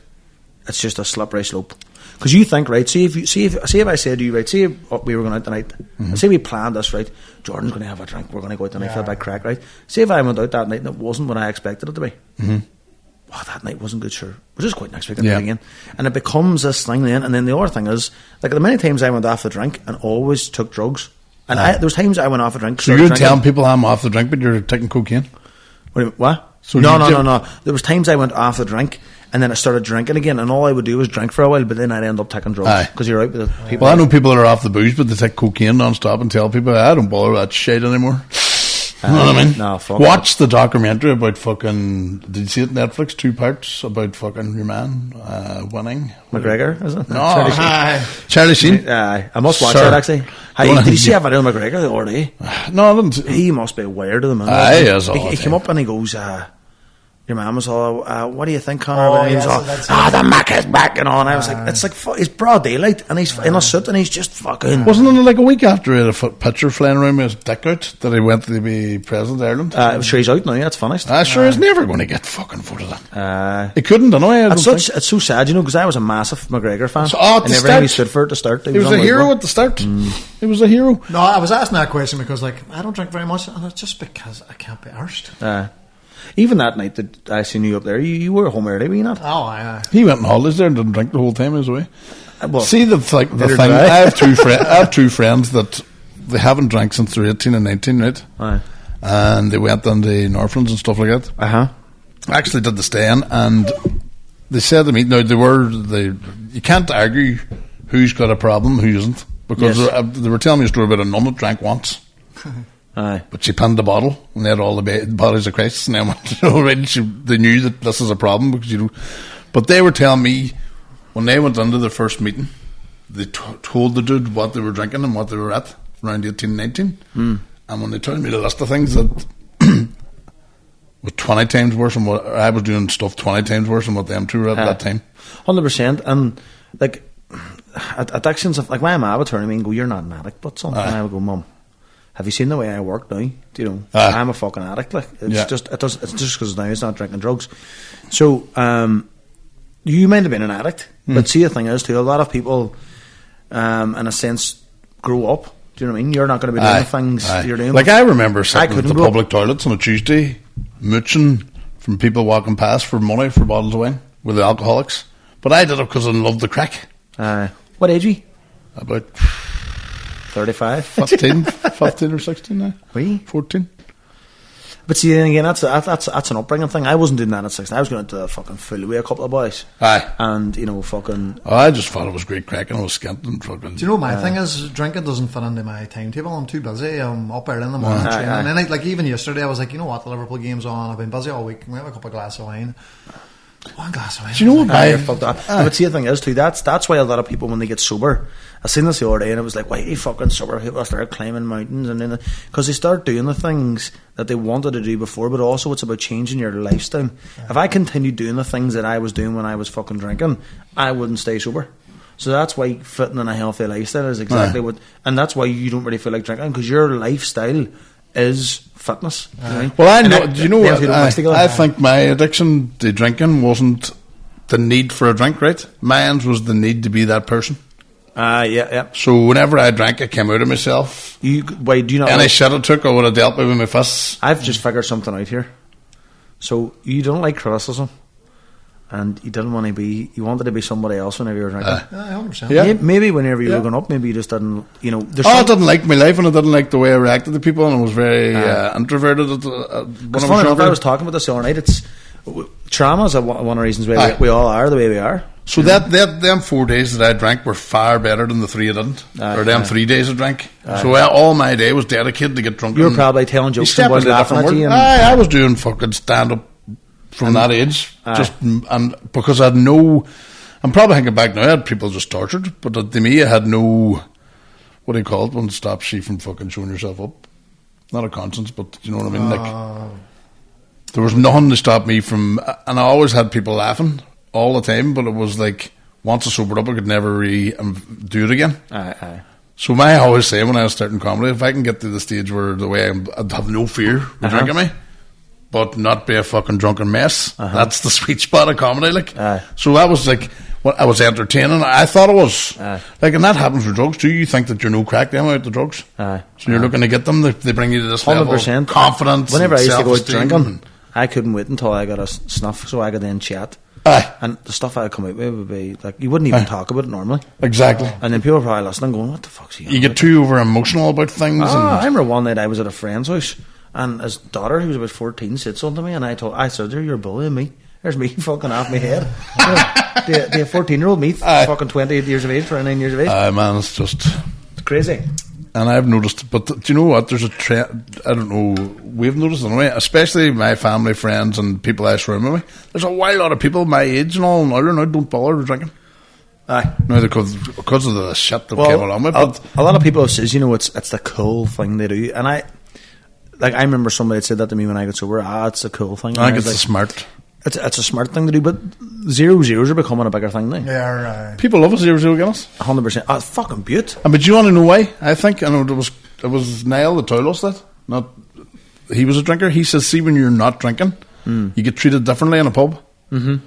it's just a slippery slope. Because you think, right, see if I said to you, right, see if we were going out tonight, and say we planned this, right, Jordan's going to have a drink, we're going to go out tonight for a big crack, right? See if I went out that night and it wasn't what I expected it to be. That night wasn't good, sure. We'll just go out next week and do it again. And it becomes this thing then. And then the other thing is, like, the many times I went off the drink and always took drugs. And there was times I went off the drink. So you're telling people I'm off the drink, but you're taking cocaine? What? So no. There was times I went off the drink and then I started drinking again, and all I would do was drink for a while, but then I'd end up taking drugs. Because you're out with the people. Well, I know people that are off the booze, but they take cocaine non-stop and tell people, I don't bother with that shit anymore. You know what I mean? No, fuck Watch the documentary about fucking. Did you see it on Netflix? 2 parts about fucking your man winning. McGregor, is it? No, Charlie Sheen. I must watch that actually. Did you see a video of McGregor the other day? No, I didn't. He must be weird of the man. He came up and he goes, your man was all, what do you think, Conor? He was all, the Mac is back and all. And I was like, it's like, it's broad daylight and he's in a suit and he's just fucking. Wasn't it like a week after he had a picture flying around with his dick out that he went to be president of Ireland? Sure, he's out now, that's finished. Sure, he's never going to get fucking voted in. He couldn't, it's so sad, because I was a massive McGregor fan. And everything he stood for at the start. He was a hero at the start. He was a hero. No, I was asking that question because, like, I don't drink very much, and it's just because I can't be arsed. Even that night that I seen you up there, you were home early, were you not? Oh, aye. He went on holidays there and didn't drink the whole time he was away. See the thing. I have two friends that they haven't drank since they're 18 and 19, right? Aye. And they went on the Northlands and stuff like that. I actually did the staying, and they said to me, now you can't argue who's got a problem, who isn't, because they were telling me a story about a nun that drank once. But she pinned the bottle and they had all the bodies of Christ, and then already they knew that this is a problem because but they were telling me when they went into their first meeting, they told the dude what they were drinking and what they were at around 18, 19. And when they told me the list of things that was 20 times worse than what I was doing, stuff 20 times worse than what them two were at that time. 100%. And like addictions, like my mum would turn to me and go, "You're not an addict," but something. And I would go, "Mum, have you seen the way I work now? I'm a fucking addict. Like it's just because now he's not drinking drugs." So you might have been an addict, but see, the thing is too, a lot of people, in a sense, grow up. Do you know what I mean? You're not going to be doing the things you're doing. Like I remember sitting at the public toilets on a Tuesday, mooching from people walking past for money for bottles of wine with the alcoholics. But I did it because I loved the crack. What age are you? About 35? 15 or 16 now. 14. But see, then again, that's an upbringing thing. I wasn't doing that at 16. I was going to the fucking full with a couple of boys. And, fucking... I just thought it was great crack and I was skint and fucking... Do you know my thing is, drinking doesn't fit into my timetable. I'm too busy. I'm up early in the morning training. And then, like, even yesterday, I was like, you know what, the Liverpool game's on. I've been busy all week. I'm going to have a couple of glasses of wine. One glass of wine. Do you know what but see, the thing is too, that's why a lot of people, when they get sober, I seen this the other day and it was like, why are you fucking sober? People start climbing mountains and then because they start doing the things that they wanted to do before, but also it's about changing your lifestyle. If I continued doing the things that I was doing when I was fucking drinking, I wouldn't stay sober. So that's why fitting in a healthy lifestyle is exactly what, and that's why you don't really feel like drinking, because your lifestyle is fitness. Well, I know. Do you know what? I think my addiction to drinking wasn't the need for a drink, right? Mine was the need to be that person. Yeah. So whenever I drank, I came out of myself. Do you not? Any shit I took, I would have dealt with my fists. I've just figured something out here. So you don't like criticism, and you didn't want to be. You wanted to be somebody else whenever you were drinking. 100%. Yeah. Maybe whenever you were growing up, maybe you just didn't. I didn't like my life, and I didn't like the way I reacted to people, and I was very introverted. Because funny enough, I was talking about this the other night. It's Trauma is one of the reasons why we all are the way we are. So them 4 days that I drank were far better than the 3 I didn't. Or them 3 days I drank. So all my day was dedicated to get drunk. You were probably telling jokes and boys laughing at you. I was doing fucking stand-up from that age. And because I had no... I'm probably thinking back now, I had people just tortured. But to me, I had no... What do you call it? One stops you from fucking showing yourself up. Not a conscience, but you know what I mean? Like, there was nothing to stop me from... And I always had people laughing all the time, but it was like, once I sobered up, I could never really do it again. So I always say when I was starting comedy, if I can get to the stage where the way I'd have no fear with drinking me, but not be a fucking drunken mess, that's the sweet spot of comedy. Like, so that was like, what I was entertaining. I thought it was like, and that happens with drugs too. You think that you're no crack them out the drugs, so you're looking to get them. They bring you to this 100% level of confidence. Whenever I used to go out drinking, I couldn't wait until I got a snuff so I could then chat. And the stuff I'd come out with would be like, you wouldn't even talk about it normally. Exactly. And then people are probably listening going, what the fuck's he on? You get too over emotional about things. I remember one night I was at a friend's house and his daughter, who was about 14, said something to me, and I said, you're bullying me. There's me fucking off my head. The 14-year-old me, fucking 28 years of age, 29 years of age. Man, it's just... It's crazy. And I've noticed, but do you know what? There's a trend, I don't know, we've noticed anyway, especially my family, friends, and people I surround me with. There's a wild lot of people my age and all, and older now don't bother with drinking. Now, because of the shit that came along with it. A lot of people says, it's the cool thing they do. And I remember somebody had said that to me when I got sober. It's a cool thing. I think it's smart. It's a smart thing to do, but 0-0s are becoming a bigger thing now. Yeah, right. People love a 0-0 Guinness. 100%. It's fucking beaut. But you want to know why? I think, it was Niall the Toilos that, he was a drinker. He says, see, when you're not drinking, you get treated differently in a pub. Mm-hmm.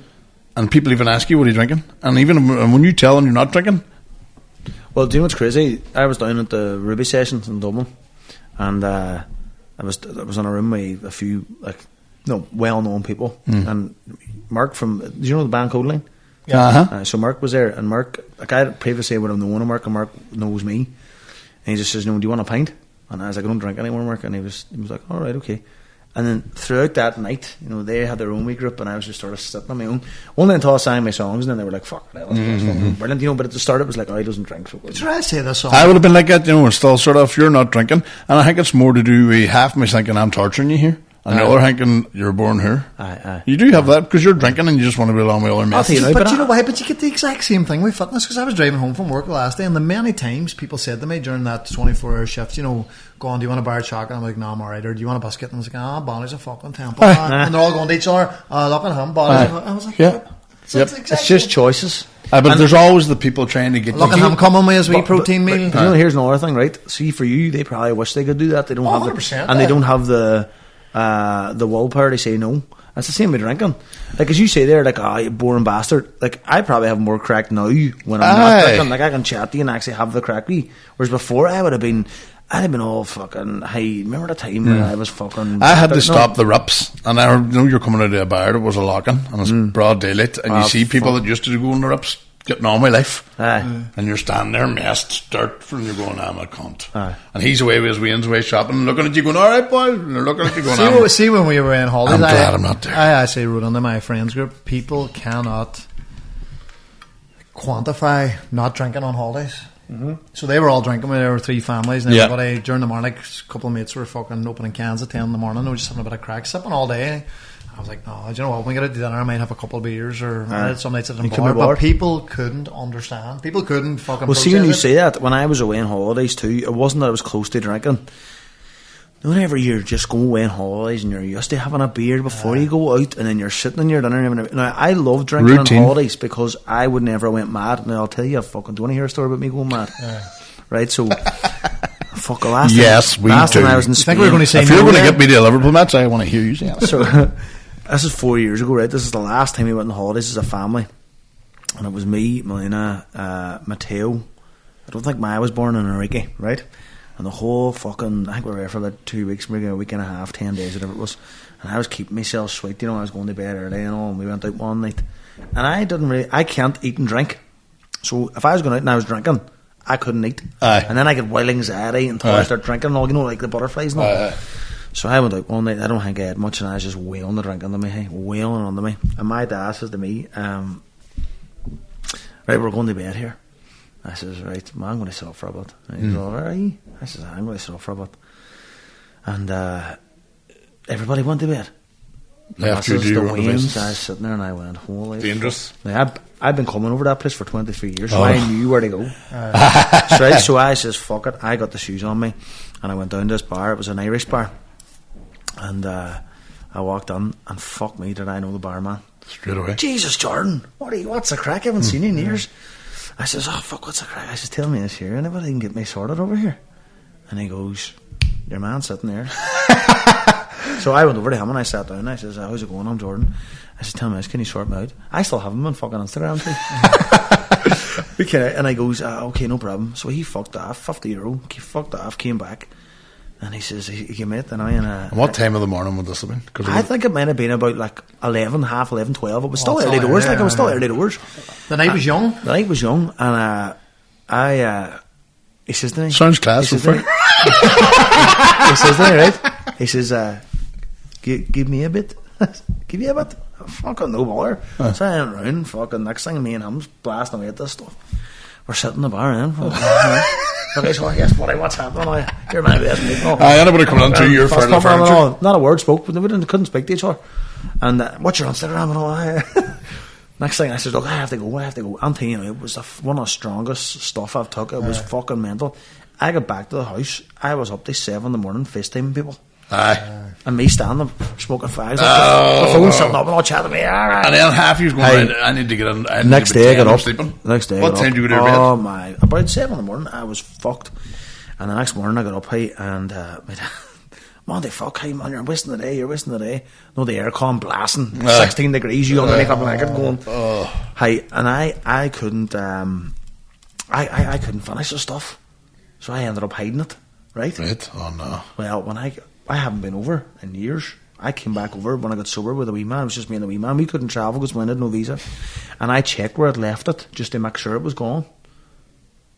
And people even ask you, what are you drinking? And even when you tell them you're not drinking. Well, do you know what's crazy? I was down at the Ruby sessions in Dublin, and I was in a room with a few, well-known people, and Mark from, do you know the band Codeline? Yeah. So Mark was there, and Mark, I previously would have known of Mark, and Mark knows me, and he just says, do you want a pint? And I was like, I don't drink anymore, Mark, and he was like, all right, okay. And then throughout that night, they had their own wee group, and I was just sort of sitting on my own. Only until I sang my songs, and then they were like, fuck, that's fucking brilliant, but at the start it was like, he doesn't drink. So try to say this song. I would have been like that, still sort of, if you're not drinking, and I think it's more to do with half me thinking I'm torturing you here. And the other thinking, you're born here. You do have that, because you're drinking and you just want to be along with other messages. But you know why? But you get the exact same thing with fitness, because I was driving home from work the last day, and the many times people said to me during that 24-hour shift, go on, do you want a bar of chocolate? I'm like, no, I'm alright. Or do you want a biscuit? And I was like, Bonnie's a fucking temple. And they're all going to each other, look at him, Bonnie's I was like, it's just choices. But there's always the people trying to get look at him coming with his wee protein meal. Here's another thing, right? See, for you, they probably wish they could do that. They don't have 100%, and they don't have the willpower to say no. That's the same with drinking. Like, as you say there, like, you boring bastard. Like, I probably have more crack now when I'm not drinking. Like, I can chat to you and actually have the crack wee. Whereas before, I'd have been all fucking high. Remember the time when I was fucking... I had to stop the rips. And I know you're coming out of a bar that was a locking, and it's broad daylight, and you see people that used to go on the rips getting on with life. And you're standing there, messed, dirt, and you're going, I'm a cunt. And he's away with his Wayne's away shopping, looking at you going, alright, boy. And they're looking at you going, see, when we were in holidays, I'm glad I'm not there. I actually wrote under my friends group, people cannot quantify not drinking on holidays. So they were all drinking with their 3 families, and everybody during the morning, a couple of mates were fucking opening cans at 10 in the morning. They were just having a bit of crack, sipping all day. I was like, no, do you know what? When we get out to dinner, I might have a couple of beers, or some nights at the bar. But people couldn't understand. People couldn't fucking. Well, see, when you say that, when I was away on holidays too, it wasn't that I was close to drinking. Whenever you're just going away on holidays and you're used to having a beer before you go out, and then you're sitting in your dinner and having now, I love drinking on holidays because I would never went mad. Now I'll tell you, do you want to hear a story about me going mad? Right, so. Fuck, last time I was in Spain. Think we're going to say if you're going to get me to a Liverpool match, I want to hear you say that. So, this is 4 years ago, right? This is the last time we went on holidays as a family. And it was me, Melina, Matteo. I don't think Maya was born, and Enrique, right? And the whole fucking... I think we were there for about 2 weeks, maybe a week and a half, 10 days, whatever it was. And I was keeping myself sweet, I was going to bed early and all, and we went out one night. And I can't eat and drink. So if I was going out and I was drinking, I couldn't eat. And then I get wild anxiety until I start drinking and all, like the butterflies and all. So I went out one night, I don't think I had much, and I was just wailing the drink onto me, wailing onto me. And my dad says to me, right, we're going to bed here. I says, right, man, I'm going to sit up for a bit. And he goes, all right. I says, I'm going to sit up for a bit. And everybody went to bed. Left you, the Waynes, I was sitting there and I went, holy dangerous. I've been coming over that place for 23 years, so I knew where to go. So I says, fuck it. I got the shoes on me and I went down to this bar. It was an Irish bar. And I walked in and fuck me, did I know the barman. Straight away. Jesus, Jordan, what's the crack? I haven't seen you in years. I says, oh fuck, what's the crack? I says, tell me this here. Anybody can get me sorted over here? And he goes, your man's sitting there. So I went over to him and I sat down. I says, how's it going? I'm Jordan. I said, tell me this, can you sort me out? I still have him on fucking Instagram too. And I goes, okay, no problem. So he fucked off, €50. He fucked off, came back. And he says, he came out and And what time of the morning would this have been? I think it might have been about like 11, half 11, 12. It was still early doors. It was still early doors. The night was young. The night was young. And he says to me, sounds class. He says to me, right? He says, give me a bit. Give you a bit. Fucking no bother. So I went round, fucking next thing, me and him's blasting away at this stuff. We're sitting in the bar then. Okay, so yes, buddy, what's happening? You're my best mate. Anybody coming on to your furniture? Not a word spoke, but we couldn't speak to each other. And what's your Instagram and all that? Next thing I said, look, I have to go. I'm telling you, it was one of the strongest stuff I've took. It was fucking mental. I got back to the house. I was up to 7 a.m, FaceTiming people. And me standing smoking fags. The phone sitting up and all chatting to me. And then half you's going, I need to get in. Next day I got up. What time did you go to bed? Oh my! About 7 a.m. I was fucked. And the next morning I got up and Monday, fuck, hey man, you're wasting the day. No, the aircon blasting, 16 degrees. You underneath a blanket going. Hey, and I couldn't. I couldn't finish the stuff, so I ended up hiding it. Right. Oh no. Well, when I haven't been over in years. I came back over when I got sober with a wee man. It was just me and the wee man. We couldn't travel because we had no visa. And I checked where I'd left it just to make sure it was gone.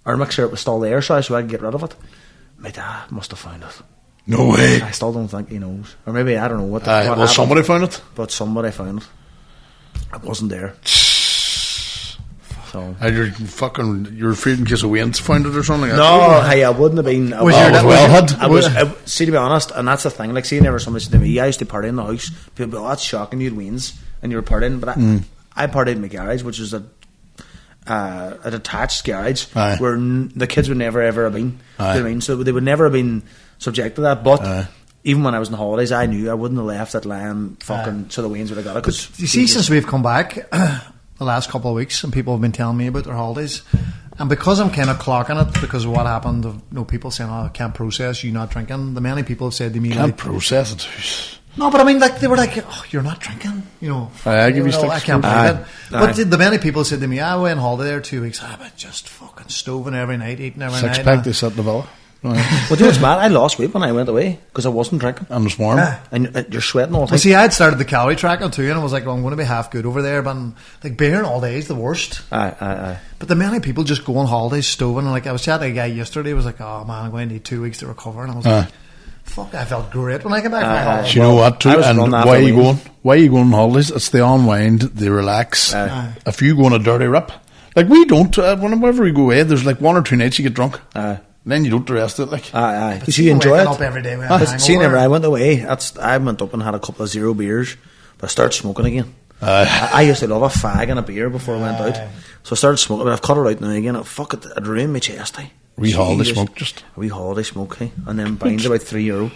Or make sure it was still there so I could get rid of it. My dad must have found it. No way. I still don't think he knows. Or maybe, I don't know what happened. Somebody found it? But somebody found it. It wasn't there. So. And you're afraid in case a Wayne's found it or something? No, hey, I wouldn't have been. See, to be honest, and that's the thing. Like, see, whenever somebody said to me, I used to party in the house. People go, oh, that's shocking, you had Wayne's and you were partying. But I partied in my garage, which is a detached garage where the kids would never ever have been. You know what I mean? So they would never have been subject to that. But even when I was on holidays, I knew I wouldn't have left that land fucking so the Wayne's would have got it. Cause you see, since we've come back the last couple of weeks, and people have been telling me about their holidays, and because I'm kind of clocking it because of what happened, people saying, oh, I can't process you not drinking. The many people have said to me, can't process it. No, but I mean, like, they were like, oh, you're not drinking, you know. I give you sticks. I can't believe it. But the many people said to me, I went on holiday there 2 weeks, but just fucking stoving every night, eating every night. 6-pack, they sat in the villa. Well, do you know what's mad? I lost weight when I went away because I wasn't drinking. And it was warm. And you're sweating all the time. Well, see, I had started the calorie tracker too, and I was like, well, I'm going to be half good over there, but like, beer all day is the worst. Aye. But the many people just go on holidays stoving, and like, I was chatting to a guy yesterday, was like, oh man, I'm going to need 2 weeks to recover, and I was like, fuck, I felt great when I came back from my holiday. Do you know what, too? And why are you going? Why are you going on holidays? It's the unwind, the relax. If you go on a dirty rip, like we don't, whenever we go away, there's like 1 or 2 nights you get drunk. Then you don't the rest of it, like. Aye. So you enjoy it. Up every day see, whenever I went away, I went up and had a couple of 0 beers, but I started smoking again. I used to love a fag and a beer before I went out, so I started smoking, but I've cut it out now again. It ruined my chest. Wee holiday smoke, just. A wee holiday smoke, hey? And then binds about €3.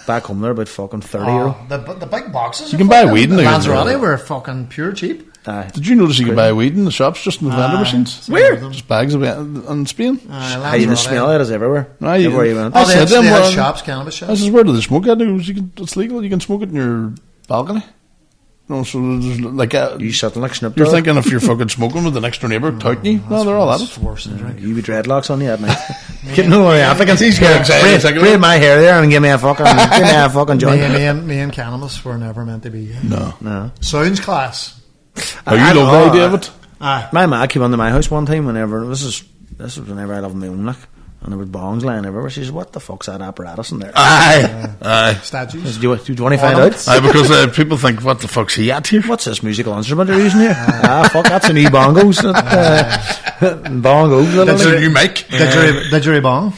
Back home there, about fucking €30. The big boxes. You can buy weed in the Lanzarote were fucking pure cheap. Did you notice you can buy weed in the shops just in the vendor machines? Where? Just bags of it in Spain. The smell of it is everywhere. Everywhere you went. They had shops, cannabis shops. I says, where do they smoke it? It's legal. You can smoke it in your balcony. No, so there's like you sitting like Snip. You're thinking if you're fucking smoking with the next door neighbour touting you. No, they're all at it. Worse than drink. You be dreadlocks on you at night. No Africans. He's got braid my hair there and give me a fucking joint. Me and cannabis were never meant to be. No. Sounds class. You love the idea of it? My ma came into my house one time whenever this was whenever I lived on my own, like, And there was bongs lying everywhere. She says, "What the fuck's that apparatus in there?" Aye. Statues. Do you want to find out? Aye, because people think, what the fuck's he at here? What's this musical instrument they're using here? Fuck, that's a new bongos. Bongos. That's a new mic. Didgeridoo.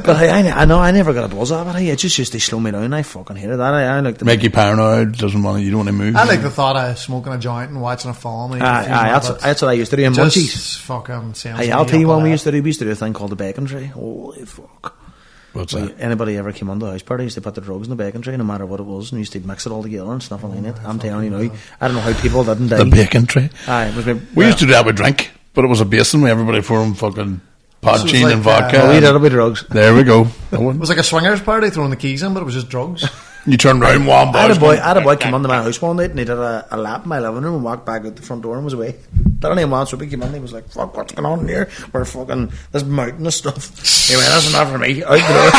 But I know I never got a buzz out of it. It just used to slow me down. I fucking hated that. I like the make you paranoid. You don't want to move. I like the thought of smoking a joint and watching a film. That's what I used to do in Munchies. Fucking sounds. I'll tell you what we used to do. We used to do a thing called the bacon tray. Holy fuck. What's that? Anybody ever came onto the house party used to put the drugs in the bacon tray, no matter what it was, and used to mix it all together and stuff in it. I'm telling you now, I don't know how people didn't die. The bacon tray? We used to do that with drink, but it was a basin where everybody poured them fucking podgene and vodka. We did it with drugs. There we go. It was like a swingers party, throwing the keys in, but it was just drugs. You turned around, one boy. I had a boy come into my house one night and he did a lap in my living room and walked back out the front door and was away. That only once, so he came in and he was like, "Fuck, what's going on here? We're fucking this mountain of stuff." He went, "That's not for me." Out the door.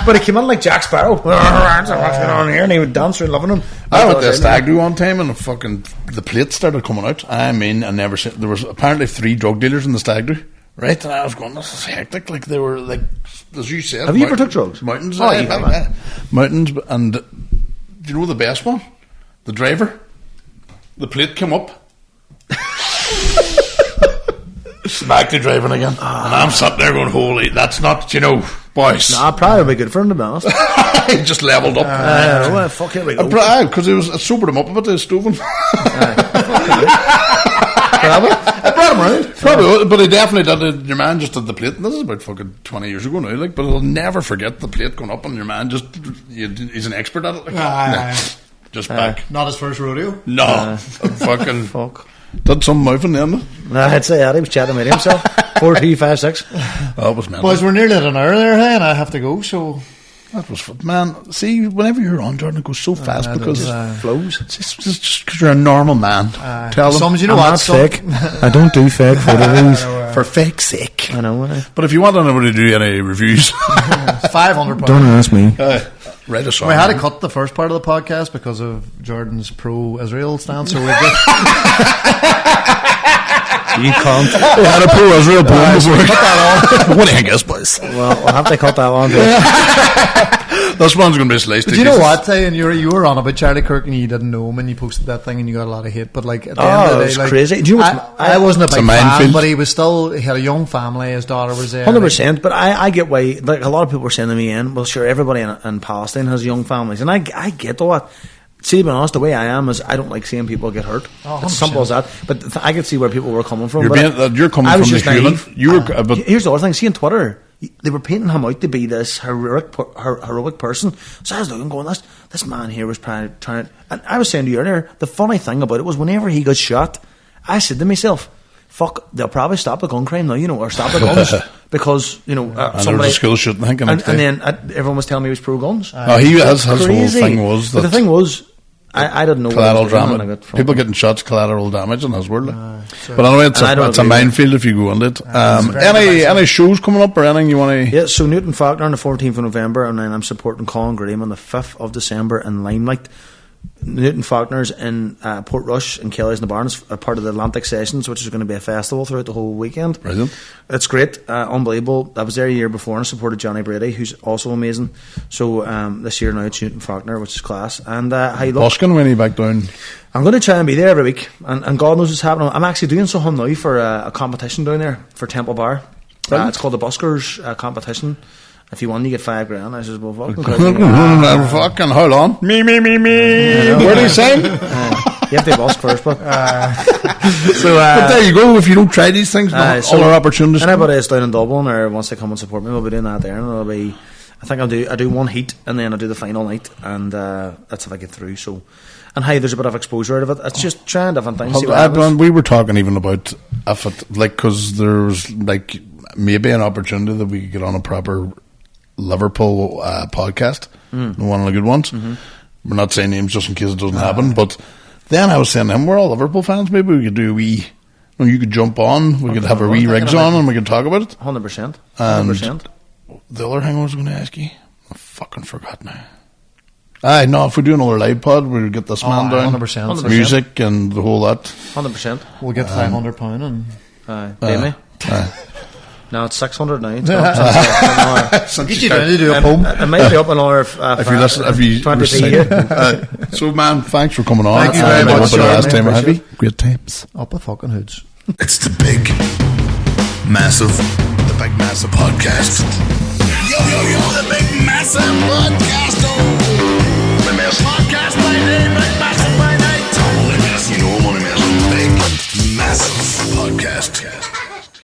But he came in like Jack Sparrow. What's going on here? And he would dance through loving him. I went to a stag do one time and the plate started coming out. I mean, I never seen. There was apparently 3 drug dealers in the stag do. Right, and I was going, this is hectic. Like, they were, like, as you said. Have you ever took drugs? Mountains. Oh, you have. Mountains, and do you know the best one? The driver. The plate came up. Back to driving again. And I'm sitting there going, holy, that's not, boys. Nah, probably would be good for him, to be honest. He just levelled up. Fuck, here we go. Because it sobered him up a bit, they stove him. I brought him around. Probably, but he definitely did. Your man just did the plate. And this is about fucking 20 years ago now. Like, but I'll never forget the plate going up, and your man he's an expert at it. Like, just back. Not his first rodeo. No, fucking fuck. Did some moving then? I'd say that he was chatting with himself. 4, 2, 5, 6. Oh, it was mental. Boys, we're nearly at an hour there, hey, and I have to go. So. That was fun. Man, see, whenever you're on, Jordan, it goes so fast because it flows. It's just because you're a normal man. Tell them. You know I'm not fake. I don't do fake photos for fake's sake. I know. But if you want anybody to do any reviews, £500. Don't ask me. Write a song. We had to cut the first part of the podcast because of Jordan's pro-Israel stance. So we did. You can't. We had a pro-Israel poem before we cut that on. What do you think, boys? Well, we'll have to cut that one. This one's going to be sliced. But you know what, and you were on about Charlie Kirk and you didn't know him and you posted that thing and you got a lot of hate. But like at the end of the day, like, crazy. Do you know I wasn't a big fan, but he had a young family. His daughter was there. 100%. But I get why. Like a lot of people were saying to me, well, sure, everybody in Palestine has young families, and I get all that. See, to be honest, the way I am is I don't like seeing people get hurt. It's simple as that. But I could see where people were coming from. You're coming from the human. Here's the other thing. See, on Twitter, they were painting him out to be this heroic person. So I was looking, going, this man here was trying to. And I was saying to you earlier, the funny thing about it was whenever he got shot, I said to myself, fuck, they'll probably stop the gun crime now, or stop the guns. Because, somebody. A school shooting, I think. And then everyone was telling me he was pro guns. His whole thing was. But the thing was, I didn't know collateral damage. People getting shots, collateral damage in his world. But anyway, it's a minefield if you go on it. Any shows coming up or anything you want to? Yeah, so Newton Faulkner on the 14th of November, and then I'm supporting Colin Graham on the 5th of December in Limelight. Newton Faulkner's in Portrush and Kelly's in the Barn is a part of the Atlantic Sessions, which is going to be a festival throughout the whole weekend. Brilliant. It's great, unbelievable. I was there a year before and I supported Johnny Brady, who's also amazing. So this year now it's Newton Faulkner, which is class. And Busking, when are you back down? I'm going to try and be there every week, and God knows what's happening. I'm actually doing something now for a competition down there for Temple Bar. It's called the Buskers competition. If you won, you get $5,000. I says, well, fucking fucking hold on. Me. Where do you sing? You have to busk first, but but there you go. If you don't try these things, all our opportunities. Anybody that's down in Dublin or wants to come and support me, we'll be doing that there, and it'll be. I think I do one heat and then I do the final night, and that's if I get through. So, and there's a bit of exposure out of it. It's just trying different things. We were talking even about if it because there's like maybe an opportunity that we could get on a proper Liverpool podcast, one of the good ones. We're not saying names just in case it doesn't happen, but then I was saying to him, we're all Liverpool fans, maybe we could do a wee, you could jump on, we could have a wee rigs on and we could talk about it. 100%. And the other thing I was going to ask you, I fucking forgot now. No, if we do another live pod, we'll get this man down. 100%. Music and the whole lot. 100%. We'll get £500 and pay me. No, it's 600 now. It's get you down to do a poem. It might be up another. If you 20 So, man, thanks for coming on. Thank you very much. Last time, have you? Great times. Up the fucking hoods. It's the big, massive podcast. Yo, the big, massive podcast. Podcast by day, big, massive by night. I'm only messing, you know I'm only messing. Big, massive podcast.